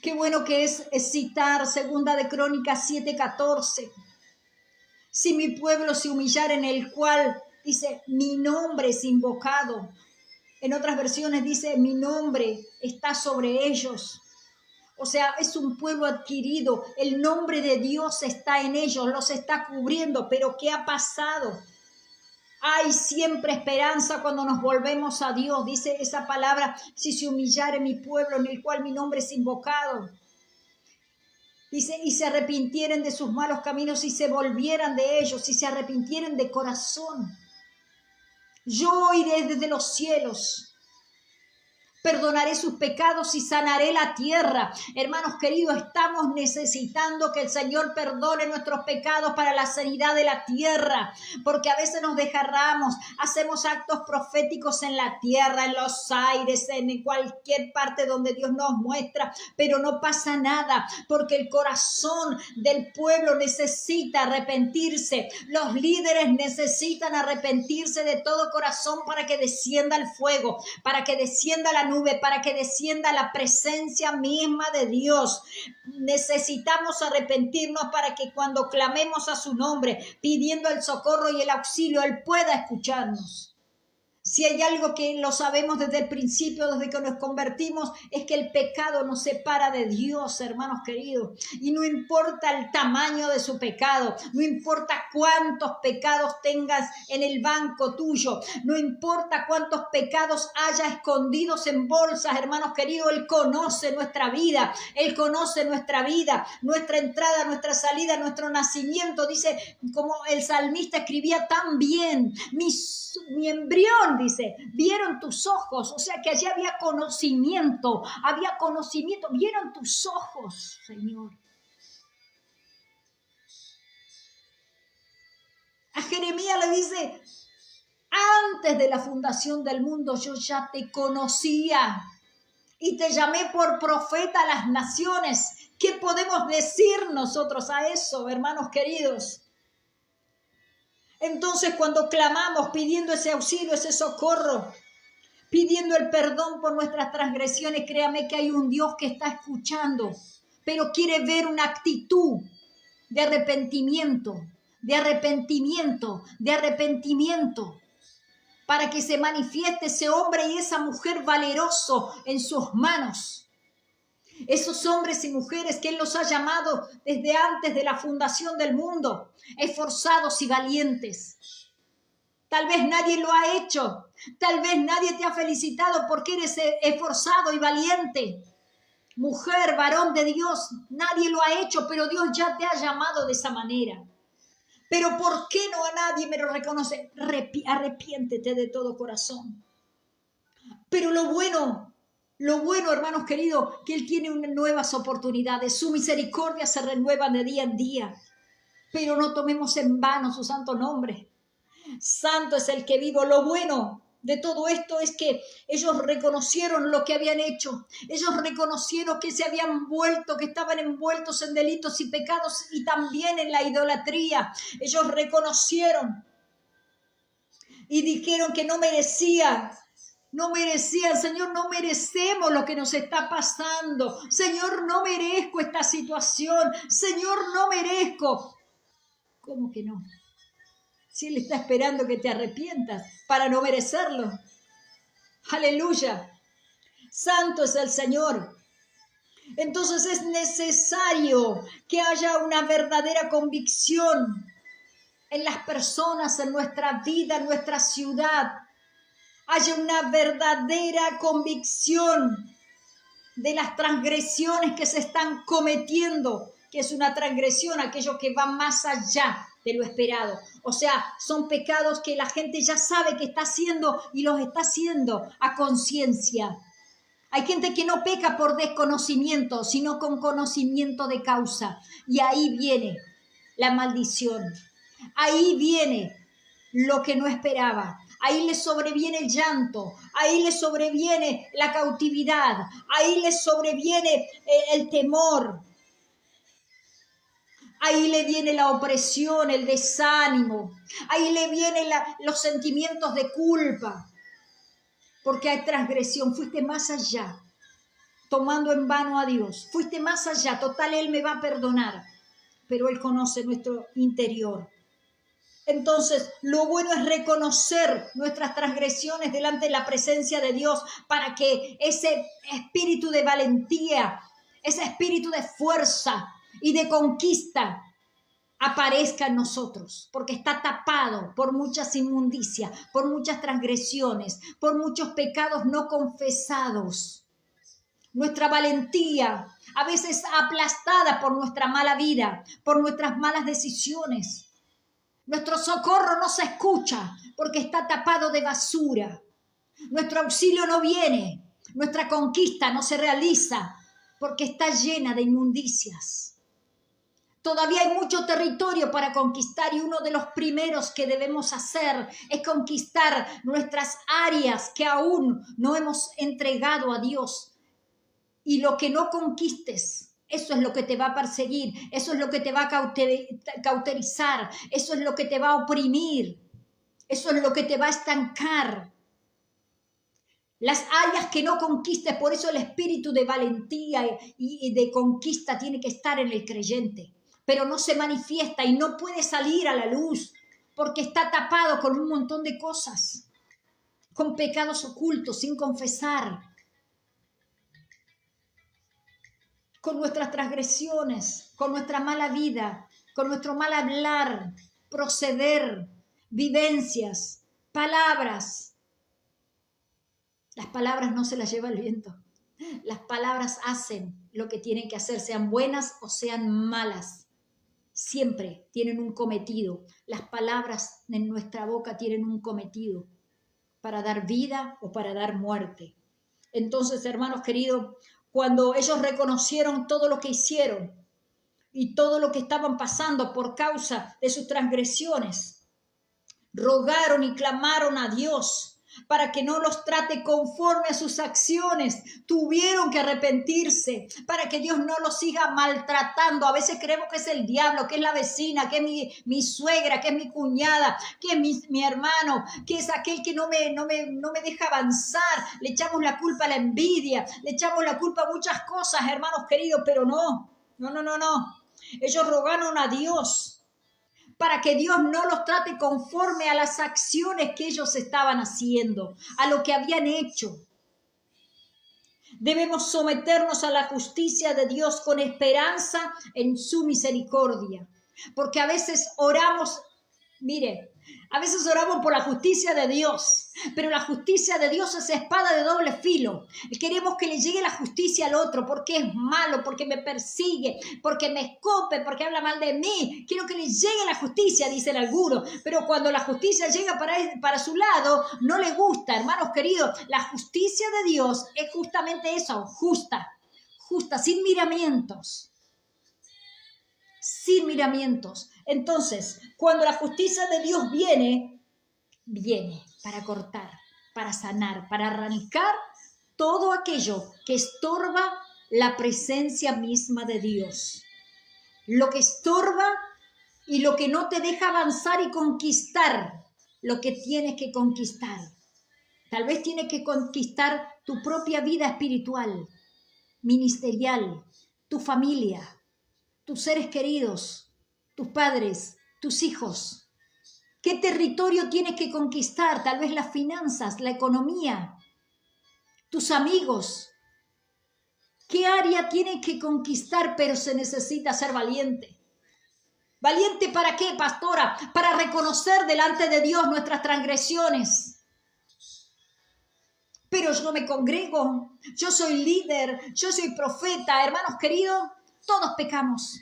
Qué bueno que es citar 2 de Crónicas 7:14. Si mi pueblo se humillara, en el cual dice mi nombre es invocado. En otras versiones dice mi nombre está sobre ellos. O sea, es un pueblo adquirido. El nombre de Dios está en ellos, los está cubriendo. Pero ¿qué ha pasado? Hay siempre esperanza cuando nos volvemos a Dios. Dice esa palabra, si se humillare mi pueblo en el cual mi nombre es invocado. Dice, y se arrepintieren de sus malos caminos y se volvieran de ellos, y se arrepintieren de corazón. Yo oiré desde los cielos. Perdonaré sus pecados y sanaré la tierra. Hermanos queridos, estamos necesitando que el Señor perdone nuestros pecados para la sanidad de la tierra, porque a veces nos desgarramos, hacemos actos proféticos en la tierra, en los aires, en cualquier parte donde Dios nos muestra, pero no pasa nada, porque el corazón del pueblo necesita arrepentirse. Los líderes necesitan arrepentirse de todo corazón para que descienda el fuego, para que descienda la nube, para que descienda la presencia misma de Dios. Necesitamos arrepentirnos para que cuando clamemos a su nombre, pidiendo el socorro y el auxilio, Él pueda escucharnos. Si hay algo que lo sabemos desde el principio, desde que nos convertimos, es que el pecado nos separa de Dios, hermanos queridos. Y no importa el tamaño de su pecado, no importa cuántos pecados tengas en el banco tuyo, no importa cuántos pecados haya escondidos en bolsas, hermanos queridos, Él conoce nuestra vida, Él conoce nuestra vida, nuestra entrada, nuestra salida, nuestro nacimiento. Dice, como el salmista escribía tan bien, mi embrión, dice, vieron tus ojos. O sea que allí había conocimiento, vieron tus ojos, Señor. A Jeremías le dice, antes de la fundación del mundo yo ya te conocía y te llamé por profeta a las naciones. ¿Qué podemos decir nosotros a eso, hermanos queridos? Entonces, cuando clamamos pidiendo ese auxilio, ese socorro, pidiendo el perdón por nuestras transgresiones, créame que hay un Dios que está escuchando, pero quiere ver una actitud de arrepentimiento, para que se manifieste ese hombre y esa mujer valeroso en sus manos. Esos hombres y mujeres que Él los ha llamado desde antes de la fundación del mundo, esforzados y valientes. Tal vez nadie lo ha hecho, tal vez nadie te ha felicitado porque eres esforzado y valiente. Mujer, varón de Dios, nadie lo ha hecho, pero Dios ya te ha llamado de esa manera. Pero ¿por qué no a nadie me lo reconoce? Arrepiéntete de todo corazón. Pero lo bueno, hermanos queridos, que Él tiene nuevas oportunidades. Su misericordia se renueva de día en día. Pero no tomemos en vano su santo nombre. Santo es el que vivo. Lo bueno de todo esto es que ellos reconocieron lo que habían hecho. Ellos reconocieron que se habían vuelto, que estaban envueltos en delitos y pecados y también en la idolatría. Ellos reconocieron y dijeron que no merecían, Señor, no merecemos lo que nos está pasando. Señor, no merezco esta situación. Señor, no merezco. ¿Cómo que no? Si Él está esperando que te arrepientas para no merecerlo. Aleluya. Santo es el Señor. Entonces es necesario que haya una verdadera convicción en las personas, en nuestra vida, en nuestra ciudad. Haya una verdadera convicción de las transgresiones que se están cometiendo, que es una transgresión, aquello que va más allá de lo esperado. O sea, son pecados que la gente ya sabe que está haciendo y los está haciendo a conciencia. Hay gente que no peca por desconocimiento, sino con conocimiento de causa. Y ahí viene la maldición. Ahí viene lo que no esperaba. Ahí le sobreviene el llanto, ahí le sobreviene la cautividad, ahí le sobreviene el temor, ahí le viene la opresión, el desánimo, ahí le vienen los sentimientos de culpa, porque hay transgresión. Fuiste más allá, tomando en vano a Dios, fuiste más allá. Total, Él me va a perdonar, pero Él conoce nuestro interior. Entonces, lo bueno es reconocer nuestras transgresiones delante de la presencia de Dios para que ese espíritu de valentía, ese espíritu de fuerza y de conquista aparezca en nosotros, porque está tapado por muchas inmundicias, por muchas transgresiones, por muchos pecados no confesados. Nuestra valentía, a veces aplastada por nuestra mala vida, por nuestras malas decisiones. Nuestro socorro no se escucha porque está tapado de basura. Nuestro auxilio no viene. Nuestra conquista no se realiza porque está llena de inmundicias. Todavía hay mucho territorio para conquistar y uno de los primeros que debemos hacer es conquistar nuestras áreas que aún no hemos entregado a Dios. Y lo que no conquistes, eso es lo que te va a perseguir, eso es lo que te va a cauterizar, eso es lo que te va a oprimir, eso es lo que te va a estancar. Las áreas que no conquistes, por eso el espíritu de valentía y de conquista tiene que estar en el creyente, pero no se manifiesta y no puede salir a la luz porque está tapado con un montón de cosas, con pecados ocultos, sin confesar, con nuestras transgresiones, con nuestra mala vida, con nuestro mal hablar, proceder, vivencias, palabras. Las palabras no se las lleva el viento. Las palabras hacen lo que tienen que hacer, sean buenas o sean malas. Siempre tienen un cometido. Las palabras en nuestra boca tienen un cometido para dar vida o para dar muerte. Entonces, hermanos queridos, cuando ellos reconocieron todo lo que hicieron y todo lo que estaban pasando por causa de sus transgresiones, rogaron y clamaron a Dios para que no los trate conforme a sus acciones. Tuvieron que arrepentirse para que Dios no los siga maltratando. A veces creemos que es el diablo, que es la vecina, que es mi suegra, que es mi cuñada, que es mi hermano, que es aquel que no me deja avanzar. Le echamos la culpa a la envidia, le echamos la culpa a muchas cosas, hermanos queridos, pero no. Ellos rogaron a Dios para que Dios no los trate conforme a las acciones que ellos estaban haciendo, a lo que habían hecho. Debemos someternos a la justicia de Dios con esperanza en su misericordia, porque a veces oramos, a veces oramos por la justicia de Dios, pero la justicia de Dios es espada de doble filo. Queremos que le llegue la justicia al otro porque es malo, porque me persigue, porque me escupe, porque habla mal de mí. Quiero que le llegue la justicia, dicen algunos, pero cuando la justicia llega para su lado, no le gusta, hermanos queridos. La justicia de Dios es justamente eso, justa, sin miramientos. Sin miramientos. Entonces, cuando la justicia de Dios viene para cortar, para sanar, para arrancar todo aquello que estorba la presencia misma de Dios. Lo que estorba y lo que no te deja avanzar y conquistar lo que tienes que conquistar. Tal vez tienes que conquistar tu propia vida espiritual, ministerial, tu familia, tus seres queridos, tus padres, tus hijos? ¿Qué territorio tienes que conquistar? Tal vez las finanzas, la economía, tus amigos. ¿Qué área tienes que conquistar? Pero se necesita ser valiente. ¿Valiente para qué, pastora? Para reconocer delante de Dios nuestras transgresiones. Pero yo me congrego, yo soy líder, yo soy profeta. Hermanos queridos, todos pecamos.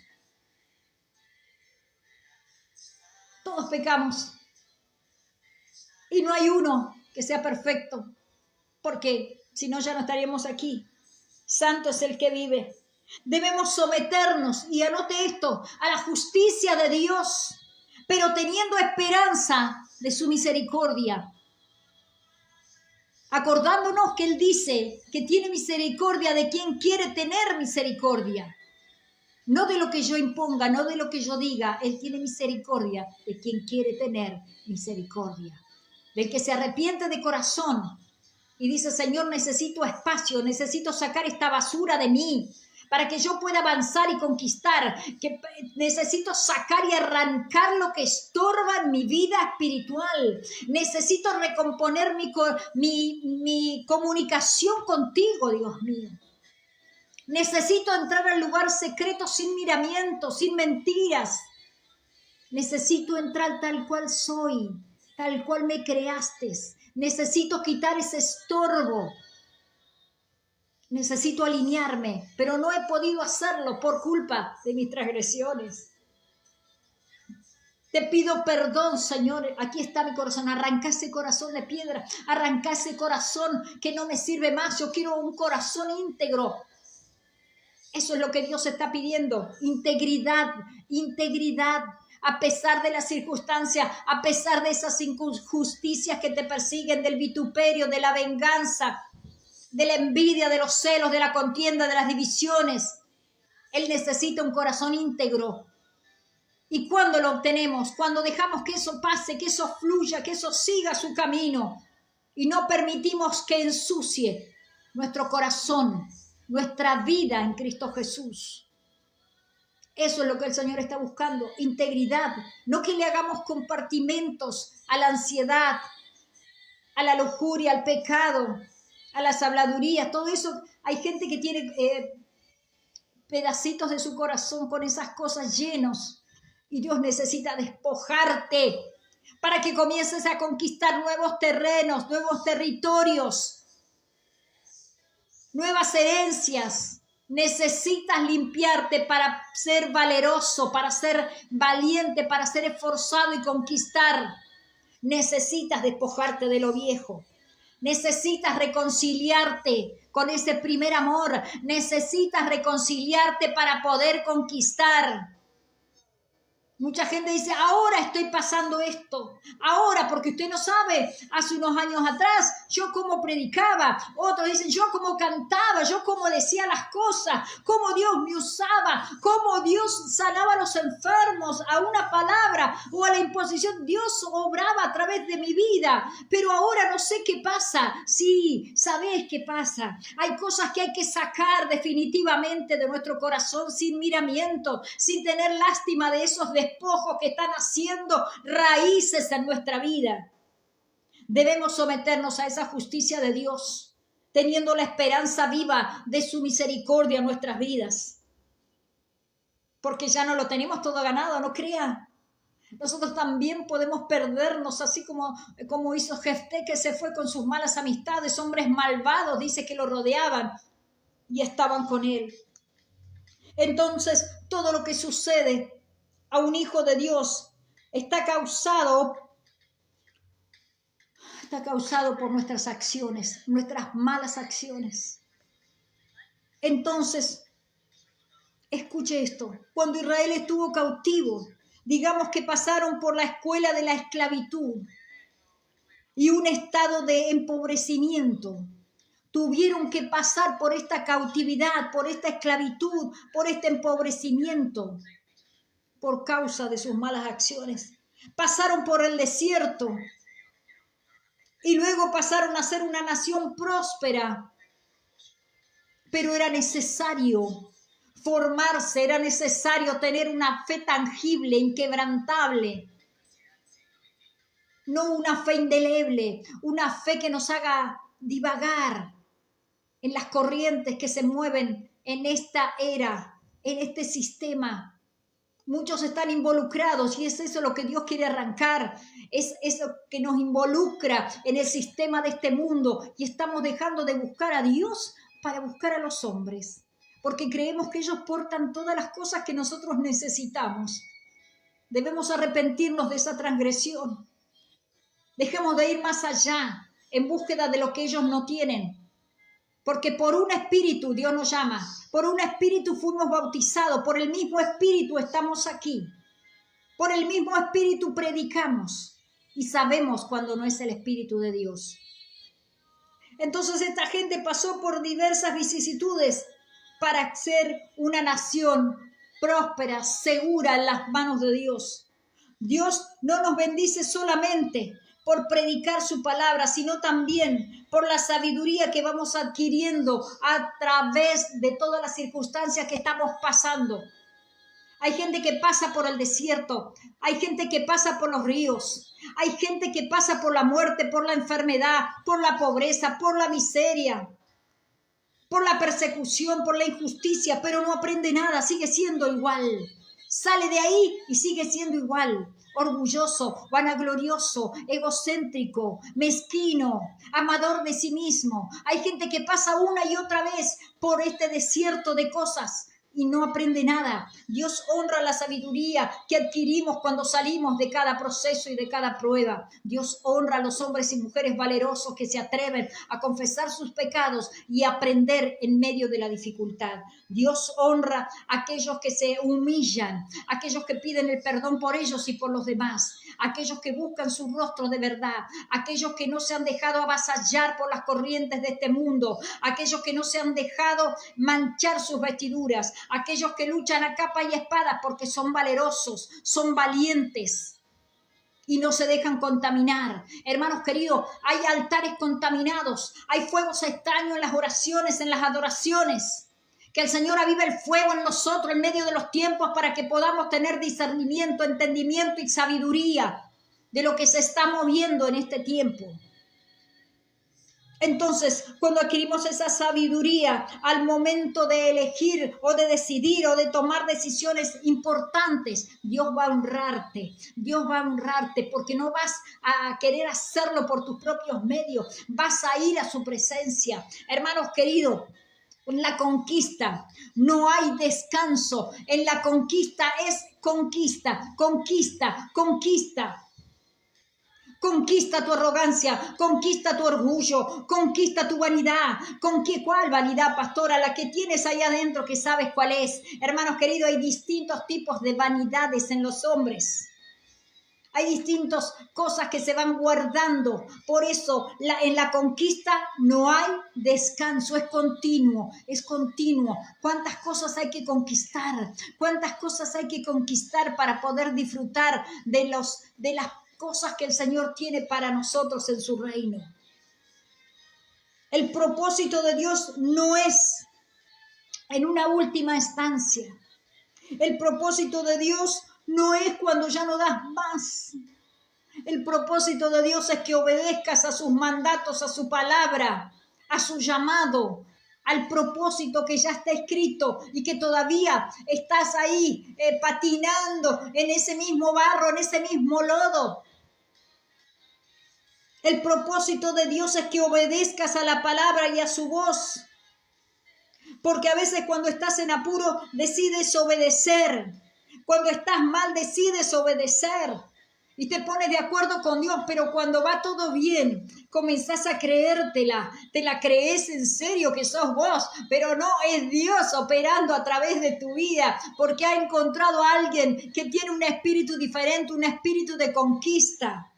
Todos pecamos. Y no hay uno que sea perfecto, porque si no ya no estaríamos aquí. Santo es el que vive. Debemos someternos, y anote esto, a la justicia de Dios, pero teniendo esperanza de su misericordia. Acordándonos que Él dice que tiene misericordia de quien quiere tener misericordia. No de lo que yo imponga, no de lo que yo diga. Él tiene misericordia de quien quiere tener misericordia. Del que se arrepiente de corazón y dice, Señor, necesito espacio, necesito sacar esta basura de mí para que yo pueda avanzar y conquistar, que necesito sacar y arrancar lo que estorba en mi vida espiritual. Necesito recomponer mi comunicación contigo, Dios mío. Necesito entrar al lugar secreto sin miramientos, sin mentiras. Necesito entrar tal cual soy, tal cual me creaste. Necesito quitar ese estorbo. Necesito alinearme, pero no he podido hacerlo por culpa de mis transgresiones. Te pido perdón, Señor. Aquí está mi corazón. Arranca ese corazón de piedra. Arranca ese corazón que no me sirve más. Yo quiero un corazón íntegro. Eso es lo que Dios está pidiendo. Integridad, integridad. A pesar de las circunstancias, a pesar de esas injusticias que te persiguen, del vituperio, de la venganza, de la envidia, de los celos, de la contienda, de las divisiones. Él necesita un corazón íntegro. ¿Y cuándo lo obtenemos? Cuando dejamos que eso pase, que eso fluya, que eso siga su camino y no permitimos que ensucie nuestro corazón, nuestra vida en Cristo Jesús. Eso es lo que el Señor está buscando, integridad. No que le hagamos compartimentos a la ansiedad, a la lujuria, al pecado, a las habladurías, todo eso. Hay gente que tiene pedacitos de su corazón con esas cosas llenos y Dios necesita despojarte para que comiences a conquistar nuevos terrenos, nuevos territorios, nuevas herencias. Necesitas limpiarte para ser valeroso, para ser valiente, para ser esforzado y conquistar. Necesitas despojarte de lo viejo. Necesitas reconciliarte con ese primer amor. Necesitas reconciliarte para poder conquistar. Mucha gente dice, ahora estoy pasando esto. Ahora, porque usted no sabe, hace unos años atrás, yo cómo predicaba. Otros dicen, yo cómo cantaba, yo cómo decía las cosas, cómo Dios me usaba, cómo Dios sanaba a los enfermos a una palabra o a la imposición. Dios obraba a través de mi vida, pero ahora no sé qué pasa. Sí, ¿sabés qué pasa? Hay cosas que hay que sacar definitivamente de nuestro corazón sin miramiento, sin tener lástima de esos despojos que están haciendo raíces en nuestra vida. Debemos someternos a esa justicia de Dios, teniendo la esperanza viva de su misericordia en nuestras vidas. Porque ya no lo tenemos todo ganado, no crea. Nosotros también podemos perdernos, así como hizo Jefté, que se fue con sus malas amistades, hombres malvados, dice que lo rodeaban y estaban con él. Entonces, todo lo que sucede a un hijo de Dios está causado por nuestras acciones, nuestras malas acciones. Entonces, escuche esto, cuando Israel estuvo cautivo, digamos que pasaron por la escuela de la esclavitud y un estado de empobrecimiento. Tuvieron que pasar por esta cautividad, por esta esclavitud, por este empobrecimiento, por causa de sus malas acciones. Pasaron por el desierto y luego pasaron a ser una nación próspera, pero era necesario formarse, era necesario tener una fe tangible, inquebrantable. No una fe indeleble, una fe que nos haga divagar en las corrientes que se mueven en esta era, en este sistema. Muchos están involucrados y es eso lo que Dios quiere arrancar, es eso que nos involucra en el sistema de este mundo y estamos dejando de buscar a Dios para buscar a los hombres, porque creemos que ellos portan todas las cosas que nosotros necesitamos. Debemos arrepentirnos de esa transgresión. Dejemos de ir más allá en búsqueda de lo que ellos no tienen. Porque por un espíritu Dios nos llama, por un espíritu fuimos bautizados, por el mismo espíritu estamos aquí, por el mismo espíritu predicamos y sabemos cuando no es el espíritu de Dios. Entonces esta gente pasó por diversas vicisitudes para ser una nación próspera, segura en las manos de Dios. Dios no nos bendice solamente por predicar su palabra, sino también por la sabiduría que vamos adquiriendo a través de todas las circunstancias que estamos pasando. Hay gente que pasa por el desierto, hay gente que pasa por los ríos, hay gente que pasa por la muerte, por la enfermedad, por la pobreza, por la miseria, por la persecución, por la injusticia, pero no aprende nada, sigue siendo igual. Sale de ahí y sigue siendo igual, orgulloso, vanaglorioso, egocéntrico, mezquino, amador de sí mismo. Hay gente que pasa una y otra vez por este desierto de cosas y no aprende nada. Dios honra la sabiduría que adquirimos cuando salimos de cada proceso y de cada prueba. Dios honra a los hombres y mujeres valerosos que se atreven a confesar sus pecados y aprender en medio de la dificultad. Dios honra a aquellos que se humillan, aquellos que piden el perdón por ellos y por los demás, aquellos que buscan su rostro de verdad, aquellos que no se han dejado avasallar por las corrientes de este mundo, aquellos que no se han dejado manchar sus vestiduras, aquellos que luchan a capa y espada porque son valerosos, son valientes y no se dejan contaminar. Hermanos queridos, hay altares contaminados, hay fuegos extraños en las oraciones, en las adoraciones. Que el Señor avive el fuego en nosotros en medio de los tiempos para que podamos tener discernimiento, entendimiento y sabiduría de lo que se está moviendo en este tiempo. Entonces, cuando adquirimos esa sabiduría al momento de elegir o de decidir o de tomar decisiones importantes, Dios va a honrarte. Dios va a honrarte porque no vas a querer hacerlo por tus propios medios. Vas a ir a su presencia. Hermanos queridos, en la conquista no hay descanso. En la conquista es conquista, conquista, conquista. Conquista tu arrogancia, conquista tu orgullo, conquista tu vanidad. ¿Cuál vanidad, pastora? La que tienes ahí adentro que sabes cuál es. Hermanos queridos, hay distintos tipos de vanidades en los hombres. Hay distintas cosas que se van guardando. Por eso en la conquista no hay descanso, es continuo, es continuo. ¿Cuántas cosas hay que conquistar? ¿Cuántas cosas hay que conquistar para poder disfrutar de las cosas que el Señor tiene para nosotros en su reino? El propósito de Dios no es en una última instancia. El propósito de Dios no es cuando ya no das más. El propósito de Dios es que obedezcas a sus mandatos, a su palabra, a su llamado, al propósito que ya está escrito y que todavía estás ahí patinando en ese mismo barro, en ese mismo lodo. El propósito de Dios es que obedezcas a la palabra y a su voz. Porque a veces cuando estás en apuro decides obedecer. Cuando estás mal decides obedecer. Y te pones de acuerdo con Dios, pero cuando va todo bien, comenzás a creértela. Te la crees en serio que sos vos, pero no, es Dios operando a través de tu vida. Porque ha encontrado a alguien que tiene un espíritu diferente, un espíritu de conquista.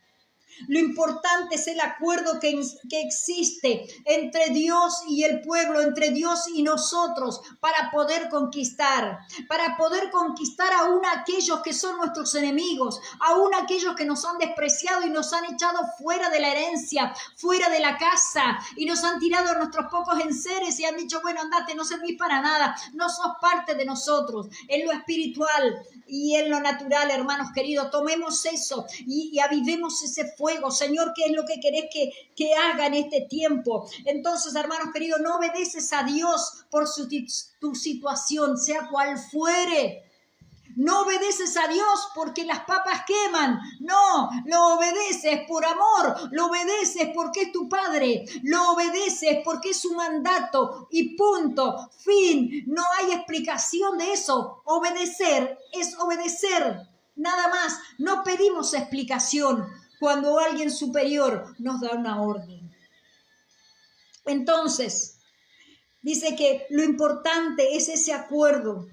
Lo importante es el acuerdo que existe entre Dios y el pueblo, entre Dios y nosotros, para poder conquistar aún a aquellos que son nuestros enemigos, aún a aquellos que nos han despreciado y nos han echado fuera de la herencia, fuera de la casa, y nos han tirado nuestros pocos enseres y han dicho, bueno, andate, no servís para nada, no sos parte de nosotros. En lo espiritual y en lo natural, hermanos queridos, tomemos eso y avivemos ese fuego. Señor, ¿qué es lo que querés que haga en este tiempo? Entonces, hermanos queridos, no obedeces a Dios por tu situación, sea cual fuere. No obedeces a Dios porque las papas queman. No, lo obedeces por amor. Lo obedeces porque es tu Padre. Lo obedeces porque es su mandato. Y punto. Fin. No hay explicación de eso. Obedecer es obedecer. Nada más. No pedimos explicación cuando alguien superior nos da una orden. Entonces, dice que lo importante es ese acuerdo.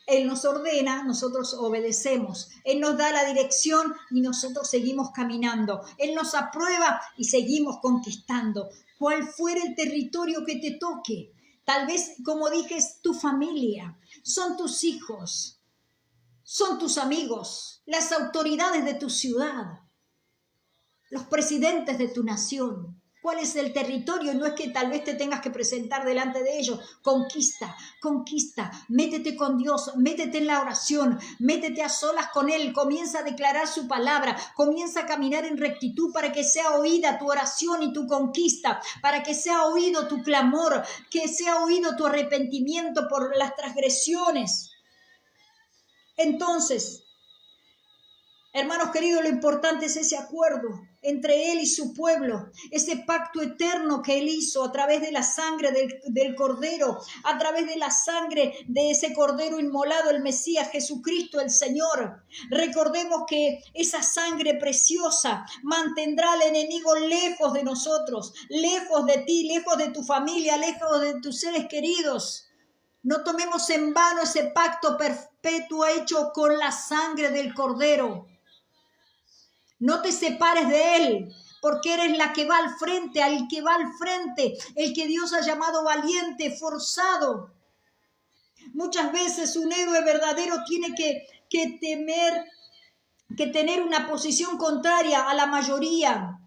Él nos ordena, nosotros obedecemos. Él nos da la dirección y nosotros seguimos caminando. Él nos aprueba y seguimos conquistando. Cual fuera el territorio que te toque. Tal vez, como dije, es tu familia. Son tus hijos. Son tus amigos. Las autoridades de tu ciudad. Los presidentes de tu nación. ¿Cuál es el territorio? No es que tal vez te tengas que presentar delante de ellos. Conquista, métete con Dios, métete en la oración, métete a solas con Él, comienza a declarar su palabra, comienza a caminar en rectitud para que sea oída tu oración y tu conquista, para que sea oído tu clamor, que sea oído tu arrepentimiento por las transgresiones. Entonces, hermanos queridos, lo importante es ese acuerdo entre Él y su pueblo, ese pacto eterno que Él hizo a través de la sangre del Cordero, a través de la sangre de ese Cordero inmolado, el Mesías, Jesucristo el Señor. Recordemos que esa sangre preciosa mantendrá al enemigo lejos de nosotros, lejos de ti, lejos de tu familia, lejos de tus seres queridos. No tomemos en vano ese pacto perpetuo hecho con la sangre del Cordero. No te separes de Él, porque eres la que va al frente, el que Dios ha llamado valiente, forzado. Muchas veces un héroe verdadero tiene que tener una posición contraria a la mayoría.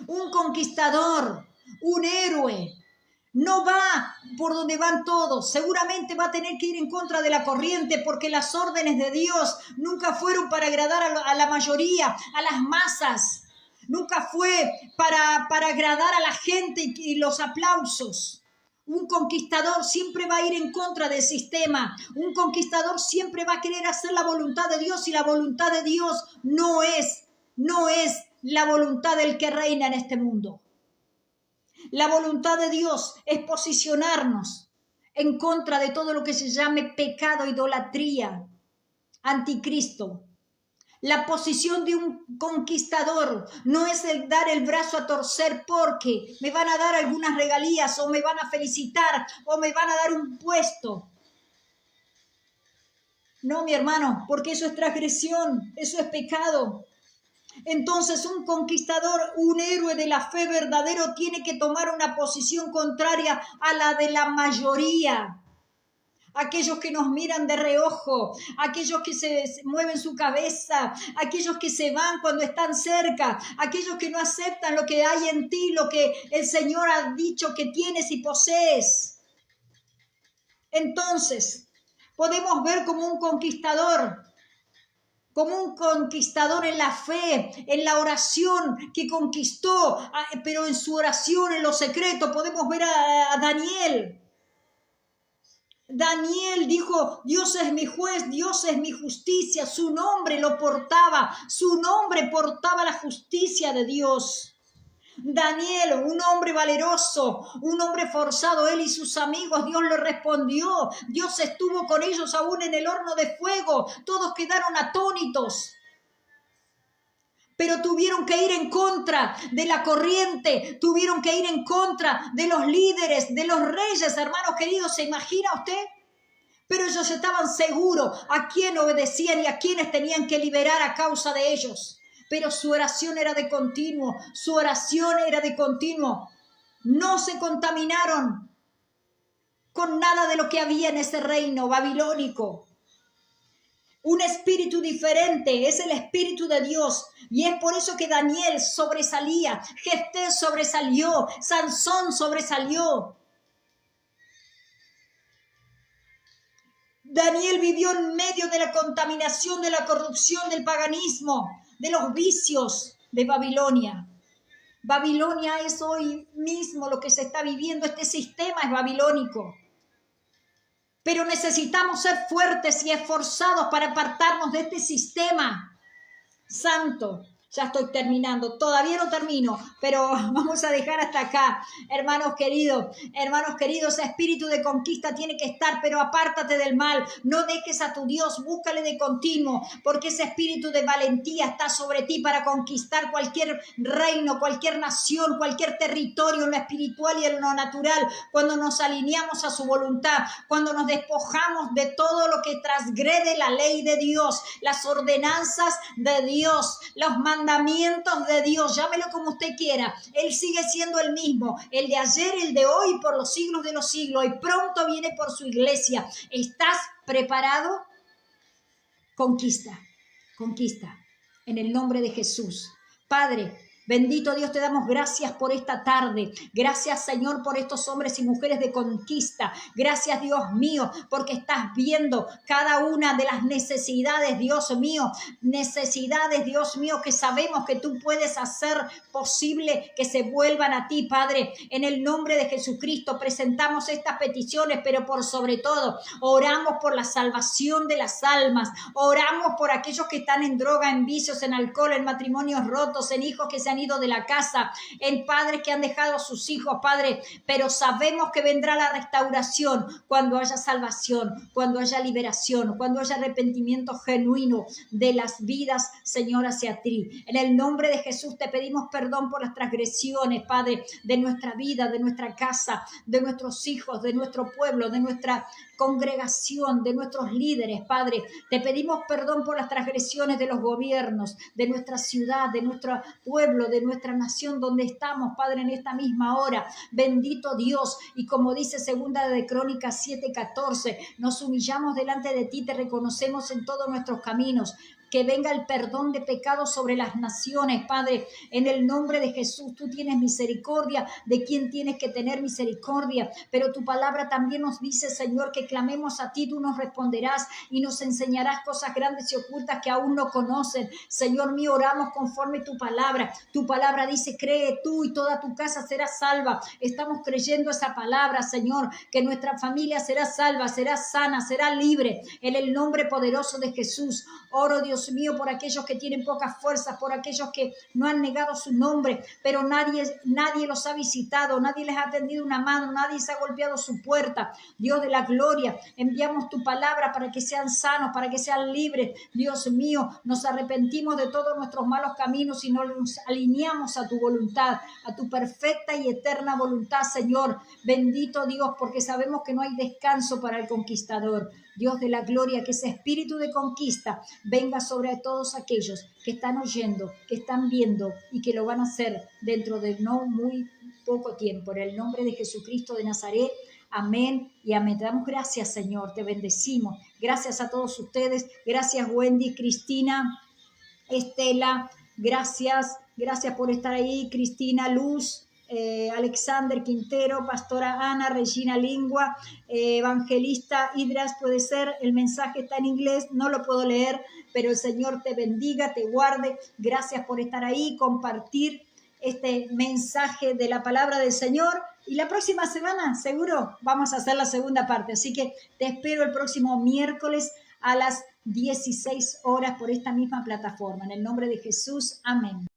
Un conquistador, un héroe, no va por donde van todos. Seguramente va a tener que ir en contra de la corriente porque las órdenes de Dios nunca fueron para agradar a la mayoría, a las masas. Nunca fue para agradar a la gente y los aplausos. Un conquistador siempre va a ir en contra del sistema. Un conquistador siempre va a querer hacer la voluntad de Dios y la voluntad de Dios no es la voluntad del que reina en este mundo. La voluntad de Dios es posicionarnos en contra de todo lo que se llame pecado, idolatría, anticristo. La posición de un conquistador no es el dar el brazo a torcer porque me van a dar algunas regalías o me van a felicitar o me van a dar un puesto. No, mi hermano, porque eso es transgresión, eso es pecado. Entonces un conquistador, un héroe de la fe verdadero tiene que tomar una posición contraria a la de la mayoría. Aquellos que nos miran de reojo, aquellos que se mueven su cabeza, aquellos que se van cuando están cerca, aquellos que no aceptan lo que hay en ti, lo que el Señor ha dicho que tienes y posees. Entonces, podemos ver como un conquistador en la fe, en la oración que conquistó, pero en su oración, en lo secreto, podemos ver a Daniel. Daniel dijo, Dios es mi juez, Dios es mi justicia, su nombre lo portaba, su nombre portaba la justicia de Dios. Daniel, un hombre valeroso, un hombre forzado, él y sus amigos, Dios le respondió, Dios estuvo con ellos aún en el horno de fuego, todos quedaron atónitos. Pero tuvieron que ir en contra de la corriente, tuvieron que ir en contra de los líderes, de los reyes, hermanos queridos, ¿se imagina usted? Pero ellos estaban seguros a quién obedecían y a quiénes tenían que liberar a causa de ellos. pero su oración era de continuo, su oración era de continuo. No se contaminaron con nada de lo que había en ese reino babilónico. Un espíritu diferente, es el espíritu de Dios. Y es por eso que Daniel sobresalía, Jefté sobresalió, Sansón sobresalió. Daniel vivió en medio de la contaminación, de la corrupción, del paganismo, de los vicios de Babilonia. Babilonia es hoy mismo lo que se está viviendo, este sistema es babilónico. Pero necesitamos ser fuertes y esforzados para apartarnos de este sistema santo. Ya estoy terminando, todavía no termino, pero vamos a dejar hasta acá. Hermanos queridos, ese espíritu de conquista tiene que estar, pero apártate del mal. No dejes a tu Dios, búscale de continuo, porque ese espíritu de valentía está sobre ti para conquistar cualquier reino, cualquier nación, cualquier territorio en lo espiritual y en lo natural. Cuando nos alineamos a su voluntad, cuando nos despojamos de todo lo que transgrede la ley de Dios, las ordenanzas de Dios, los mandamientos de Dios, llámelo como usted quiera, Él sigue siendo el mismo, el de ayer, el de hoy, por los siglos de los siglos, y pronto viene por su iglesia. ¿Estás preparado? Conquista, en el nombre de Jesús. Padre, bendito Dios, te damos gracias por esta tarde. Gracias, Señor, por estos hombres y mujeres de conquista. Gracias, Dios mío, porque estás viendo cada una de las necesidades, Dios mío. Necesidades, Dios mío, que sabemos que tú puedes hacer posible que se vuelvan a ti, Padre. En el nombre de Jesucristo presentamos estas peticiones, pero por sobre todo oramos por la salvación de las almas. Oramos por aquellos que están en droga, en vicios, en alcohol, en matrimonios rotos, en hijos que se han ido de la casa, en padres que han dejado a sus hijos, Padre, pero sabemos que vendrá la restauración cuando haya salvación, cuando haya liberación, cuando haya arrepentimiento genuino de las vidas, Señor, hacia ti. En el nombre de Jesús te pedimos perdón por las transgresiones, Padre, de nuestra vida, de nuestra casa, de nuestros hijos, de nuestro pueblo, de nuestra congregación, de nuestros líderes, Padre. Te pedimos perdón por las transgresiones de los gobiernos, de nuestra ciudad, de nuestro pueblo, de nuestra nación donde estamos, Padre, en esta misma hora. Bendito Dios. Y como dice segunda de Crónicas 7:14, nos humillamos delante de ti, te reconocemos en todos nuestros caminos. Que venga el perdón de pecados sobre las naciones, Padre, en el nombre de Jesús. Tú tienes misericordia de quien tienes que tener misericordia, pero tu palabra también nos dice, Señor, que clamemos a ti, tú nos responderás y nos enseñarás cosas grandes y ocultas que aún no conocen. Señor mío, oramos conforme tu palabra. Tu palabra dice, cree tú y toda tu casa será salva. Estamos creyendo esa palabra, Señor, que nuestra familia será salva, será sana, será libre. En el nombre poderoso de Jesús, oro, Dios mío, por aquellos que tienen pocas fuerzas, por aquellos que no han negado su nombre, pero nadie los ha visitado, nadie les ha tendido una mano, nadie se ha golpeado su puerta. Dios de la gloria, enviamos tu palabra para que sean sanos, para que sean libres. Dios mío, nos arrepentimos de todos nuestros malos caminos y nos alineamos a tu voluntad, a tu perfecta y eterna voluntad, Señor. Bendito Dios, porque sabemos que no hay descanso para el conquistador. Dios de la gloria, que ese espíritu de conquista venga sobre todos aquellos que están oyendo, que están viendo y que lo van a hacer dentro de no muy poco tiempo. En el nombre de Jesucristo de Nazaret, amén y amén. Te damos gracias, Señor, te bendecimos. Gracias a todos ustedes. Gracias, Wendy, Cristina, Estela. Gracias por estar ahí. Cristina, Luz. Alexander Quintero, Pastora Ana, Regina Lingua, Evangelista Idras, puede ser, el mensaje está en inglés, no lo puedo leer, pero el Señor te bendiga, te guarde. Gracias por estar ahí, compartir este mensaje de la palabra del Señor, y la próxima semana seguro vamos a hacer la segunda parte, así que te espero el próximo miércoles a las 16 horas por esta misma plataforma. En el nombre de Jesús, amén.